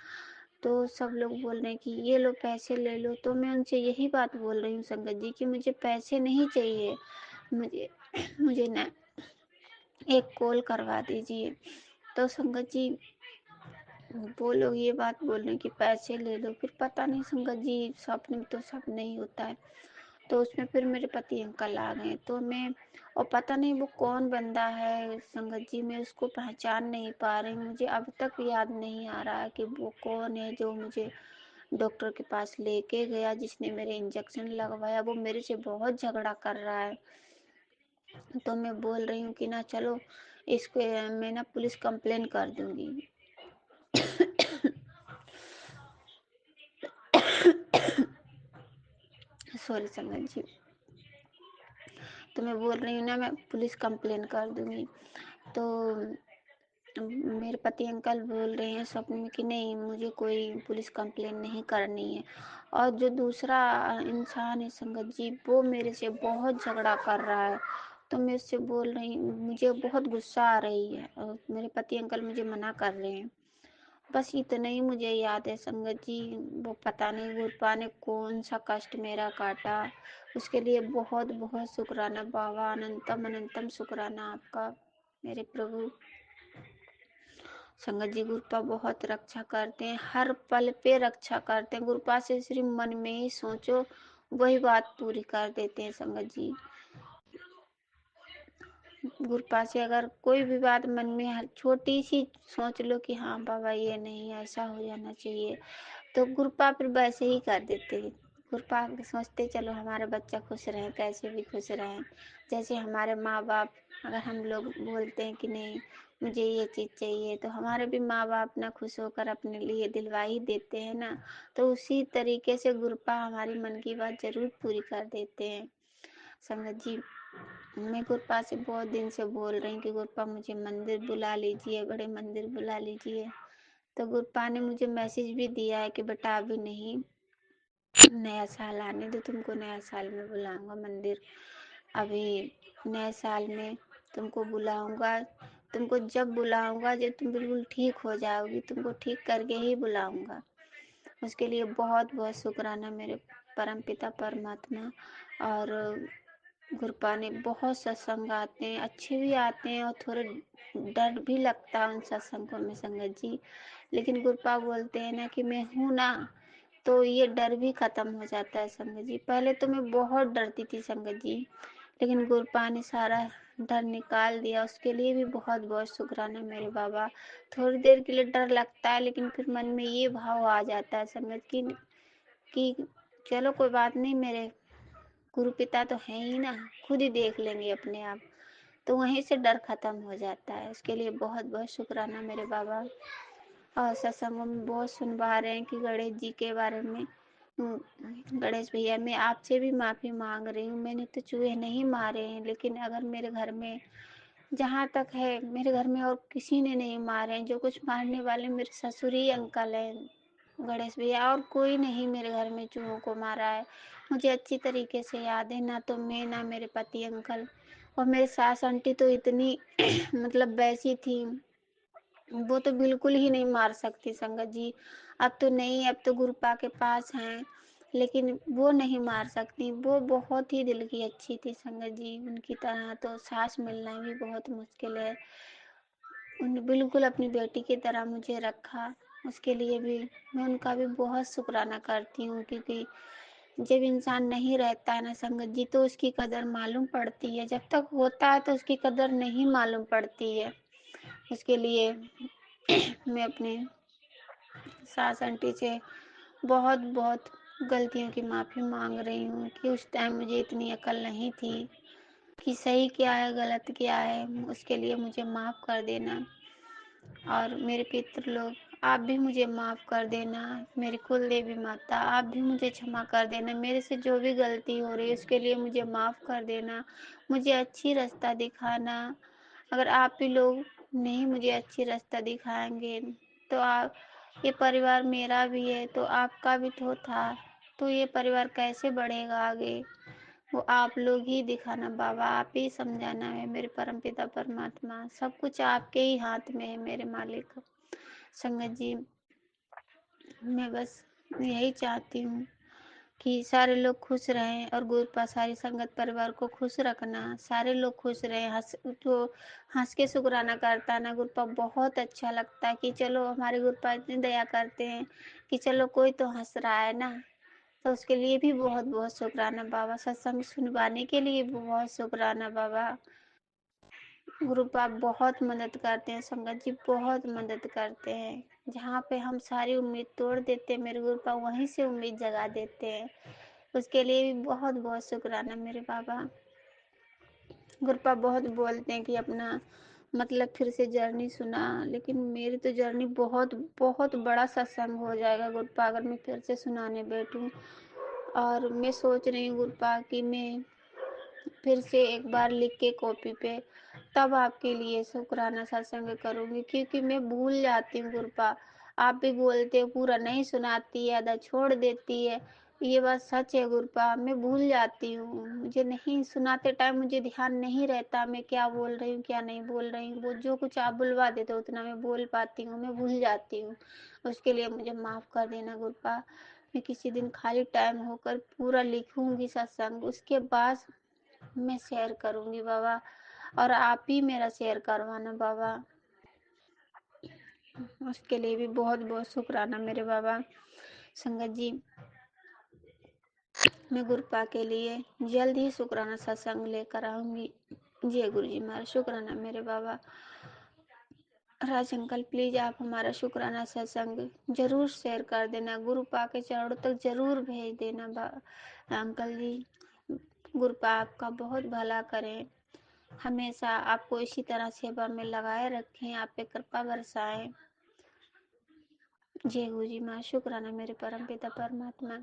तो सब लोग बोल रहे हैं कि ये लो पैसे ले लो। तो मैं उनसे यही बात बोल रही हूँ संगत जी कि मुझे पैसे नहीं चाहिए, मुझे मुझे ना एक कॉल करवा दीजिए। तो संगत जी वो लोग ये बात बोल रहे हैं कि पैसे ले लो। फिर पता नहीं संगत जी स्वप्न में तो सब नहीं होता है। तो उसमें फिर मेरे पति अंकल आ गए, तो मैं और पता नहीं वो कौन बंदा है संगत जी, मैं उसको पहचान नहीं पा रही हूँ। मुझे अब तक याद नहीं आ रहा है कि वो कौन है जो मुझे डॉक्टर के पास लेके गया, जिसने मेरे इंजेक्शन लगवाया। वो मेरे से बहुत झगड़ा कर रहा है। तो मैं बोल रही हूँ कि ना चलो इसको मैं ना पुलिस कंप्लेन कर दूंगी। सॉरी संगत जी। तो मैं बोल रही हूँ ना मैं पुलिस कंप्लेन कर दूंगी। तो मेरे पति अंकल बोल रहे हैं स्वप्न में कि नहीं मुझे कोई पुलिस कंप्लेन नहीं करनी है। और जो दूसरा इंसान है संगत जी वो मेरे से बहुत झगड़ा कर रहा है। तो मैं उससे बोल रही हूँ, मुझे बहुत गुस्सा आ रही है और मेरे पति अंकल मुझे मना कर रहे हैं। बस इतना ही मुझे याद है संगत जी। वो पता नहीं गुरुपा ने कौन सा कष्ट मेरा काटा, उसके लिए बहुत बहुत शुक्राना बाबा, अनंतम अनंतम शुक्राना आपका मेरे प्रभु। संगत जी गुरुपा बहुत रक्षा करते हैं, हर पल पे रक्षा करते हैं। गुरुपा से सिर्फ मन में ही सोचो वही बात पूरी कर देते हैं संगत जी। गुरुपा से अगर कोई भी बात मन में छोटी सी सोच लो कि हाँ बाबा ये नहीं ऐसा हो जाना चाहिए, तो गुरुपा फिर वैसे ही कर देते हैं। गुरुपा सोचते चलो हमारा बच्चा खुश रहे, कैसे भी खुश रहे। जैसे हमारे माँ बाप अगर हम लोग बोलते हैं कि नहीं मुझे ये चीज़ चाहिए, तो हमारे भी माँ बाप ना खुश होकर अपने लिए दिलवा ही देते हैं ना। तो उसी तरीके से गुरुपा हमारी मन की बात जरूर पूरी कर देते हैं संगत जी। मैं गुरुपा से बहुत दिन से बोल रही हूँ कि गुरुपा मुझे मंदिर बुला लीजिए, बड़े मंदिर बुला लीजिए। तो गुरुपा ने मुझे मैसेज भी दिया है कि बेटा अभी नहीं, नया साल आने दो, तुमको नया साल में बुलाऊंगा मंदिर। अभी नए साल में तुमको बुलाऊंगा, तुमको जब बुलाऊंगा जब तुम बिल्कुल ठीक हो जाओगी, तुमको ठीक करके ही बुलाऊंगा। उसके लिए बहुत बहुत शुक्राना मेरे परमपिता परमात्मा। और गुरुपा ने बहुत सत्संग आते हैं, अच्छे भी आते हैं और थोड़े डर भी लगता है उन सत्संगों में संगत जी। लेकिन गुरुपा बोलते हैं ना कि मैं हूँ ना, तो ये डर भी खत्म हो जाता है संगत जी। पहले तो मैं बहुत डरती थी संगत जी, लेकिन गुरुपा ने सारा डर निकाल दिया, उसके लिए भी बहुत बहुत शुक्राना मेरे बाबा। थोड़ी देर के लिए डर लगता है, लेकिन फिर मन में ये भाव आ जाता है संगत कि चलो कोई बात नहीं, मेरे गुरु पिता तो हैं ही ना, खुद ही देख लेंगे अपने आप। तो वहीं से डर खत्म हो जाता है। उसके लिए बहुत बहुत शुक्राना मेरे बाबा। और सत्संगों में बहुत सुनवा रहे हैं कि गणेश जी के बारे में। गणेश भैया, मैं आपसे भी माफ़ी मांग रही हूँ, मैंने तो चूहे नहीं मारे हैं, लेकिन अगर मेरे घर में, जहाँ तक है मेरे घर में और किसी ने नहीं मारे हैं, जो कुछ मारने वाले मेरे ससुर ही अंकल हैं गणेश भैया, और कोई नहीं मेरे घर में चूहों को मारा है। मुझे अच्छी तरीके से याद है, ना तो मैं, ना मेरे पति अंकल, और मेरे सास आंटी तो इतनी मतलब वैसी थी, वो तो बिल्कुल ही नहीं मार सकती संगत जी। अब तो नहीं, अब तो गुरुपा के पास हैं, लेकिन वो नहीं मार सकती। वो बहुत ही दिल की अच्छी थी संगत जी, उनकी तरह तो सास मिलना भी बहुत मुश्किल है। उन्होंने बिल्कुल अपनी बेटी की तरह मुझे रखा, उसके लिए भी मैं उनका भी बहुत शुक्राना करती हूँ। क्योंकि जब इंसान नहीं रहता है ना संगत जी, तो उसकी कदर मालूम पड़ती है, जब तक होता है तो उसकी कदर नहीं मालूम पड़ती है। उसके लिए मैं अपने सास आंटी से बहुत बहुत गलतियों की माफ़ी मांग रही हूँ कि उस टाइम मुझे इतनी अकल नहीं थी कि सही क्या है गलत क्या है। उसके लिए मुझे माफ़ कर देना। और मेरे पितृ लोग, आप भी मुझे माफ़ कर देना। मेरी कुल देवी माता, आप भी मुझे क्षमा कर देना। मेरे से जो भी गलती हो रही है उसके लिए मुझे माफ़ कर देना, मुझे अच्छी रास्ता दिखाना। अगर आप भी लोग नहीं मुझे अच्छी रास्ता दिखाएंगे तो आप, ये परिवार मेरा भी है तो आपका भी तो था, तो ये परिवार कैसे बढ़ेगा आगे, वो आप लोग ही दिखाना बाबा, आप ही समझाना है मेरे परमपिता परमात्मा। सब कुछ आपके ही हाथ में है मेरे मालिक। संगत जी, मैं बस यही चाहती हूँ कि सारे लोग खुश रहें, और गुरुपा सारी संगत परिवार को खुश रखना, सारे लोग खुश रहें। तो हंस के शुक्राना करता है ना गुरुपा, बहुत अच्छा लगता है कि चलो हमारे गुरुपा इतनी दया करते हैं कि चलो कोई तो हंस रहा है ना। तो उसके लिए भी बहुत बहुत शुक्राना बाबा। सत्संग सुनवाने के लिए भी बहुत शुक्राना बाबा। गुरुपा बहुत मदद करते हैं संगत जी, बहुत मदद करते हैं। जहाँ पे हम सारी उम्मीद तोड़ देते हैं, मेरे गुरुपा वहीं से उम्मीद जगा देते हैं। उसके लिए भी बहुत बहुत शुक्राना मेरे बाबा। गुरुपा बहुत बोलते हैं कि अपना मतलब फिर से जर्नी सुना, लेकिन मेरी तो जर्नी बहुत बहुत बड़ा सत्संग हो जाएगा गुरुपा अगर मैं फिर से सुनाने बैठूं। और मैं सोच रही हूँ गुरुपा कि मैं फिर से एक बार लिख के कॉपी पे तब आपके लिए शुक्राना सत्संग करूँगी, क्योंकि मैं भूल जाती हूँ गुरुपा। आप भी बोलते हो पूरा नहीं सुनाती है, आधा छोड़ देती है, ये बात सच है गुरुपा। मैं भूल जाती हूँ, मुझे नहीं सुनाते टाइम मुझे ध्यान नहीं रहता मैं क्या बोल रही हूँ क्या नहीं बोल रही हूँ। वो जो कुछ आप बुलवा देते हो उतना मैं बोल पाती हूँ, मैं भूल जाती हूँ। उसके लिए मुझे माफ़ कर देना गुरुपा। मैं किसी दिन खाली टाइम होकर पूरा लिखूंगी सत्संग, उसके बाद मैं शेयर करूंगी बाबा, और आप ही मेरा शेयर करवाना बाबा। उसके लिए भी बहुत बहुत शुक्राना मेरे बाबा। संगत जी, मैं गुरुपा के लिए जल्द ही शुक्राना सत्संग लेकर आऊंगी। जय गुरु जी महाराज। शुक्राना मेरे बाबा। राज अंकल प्लीज आप हमारा शुक्राना सत्संग जरूर शेयर कर देना, गुरुपा के चरणों तक जरूर भेज देना अंकल जी। गुरुपा आपका बहुत भला करें, हमेशा आपको इसी तरह सेवा में लगाए रखें, आप पे कृपा बरसाएं। जय गुरु जी माँ। शुक्राना मेरे परम पिता परमात्मा।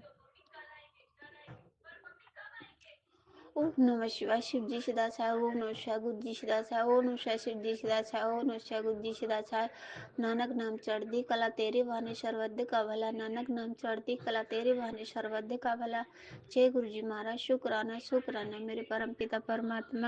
ओम नमः शिवाय। शिव जी सदाचार। ओम नमः शिवाय। गुरु जी सदाचार। ओम नमः शिवाय। शिव जी सदाचार। ओम नमः शिवाय। गुरु जी सदाचार। नानक नाम चढ़ती कला तेरे वाणी सर्वद्ध का भला, नानक नाम चढ़ती कला तेरे वाणी सर्वद्ध का भला। जय गुरु जी महाराज। शुक्राना शुक्राना मेरे परम पिता परमात्मा।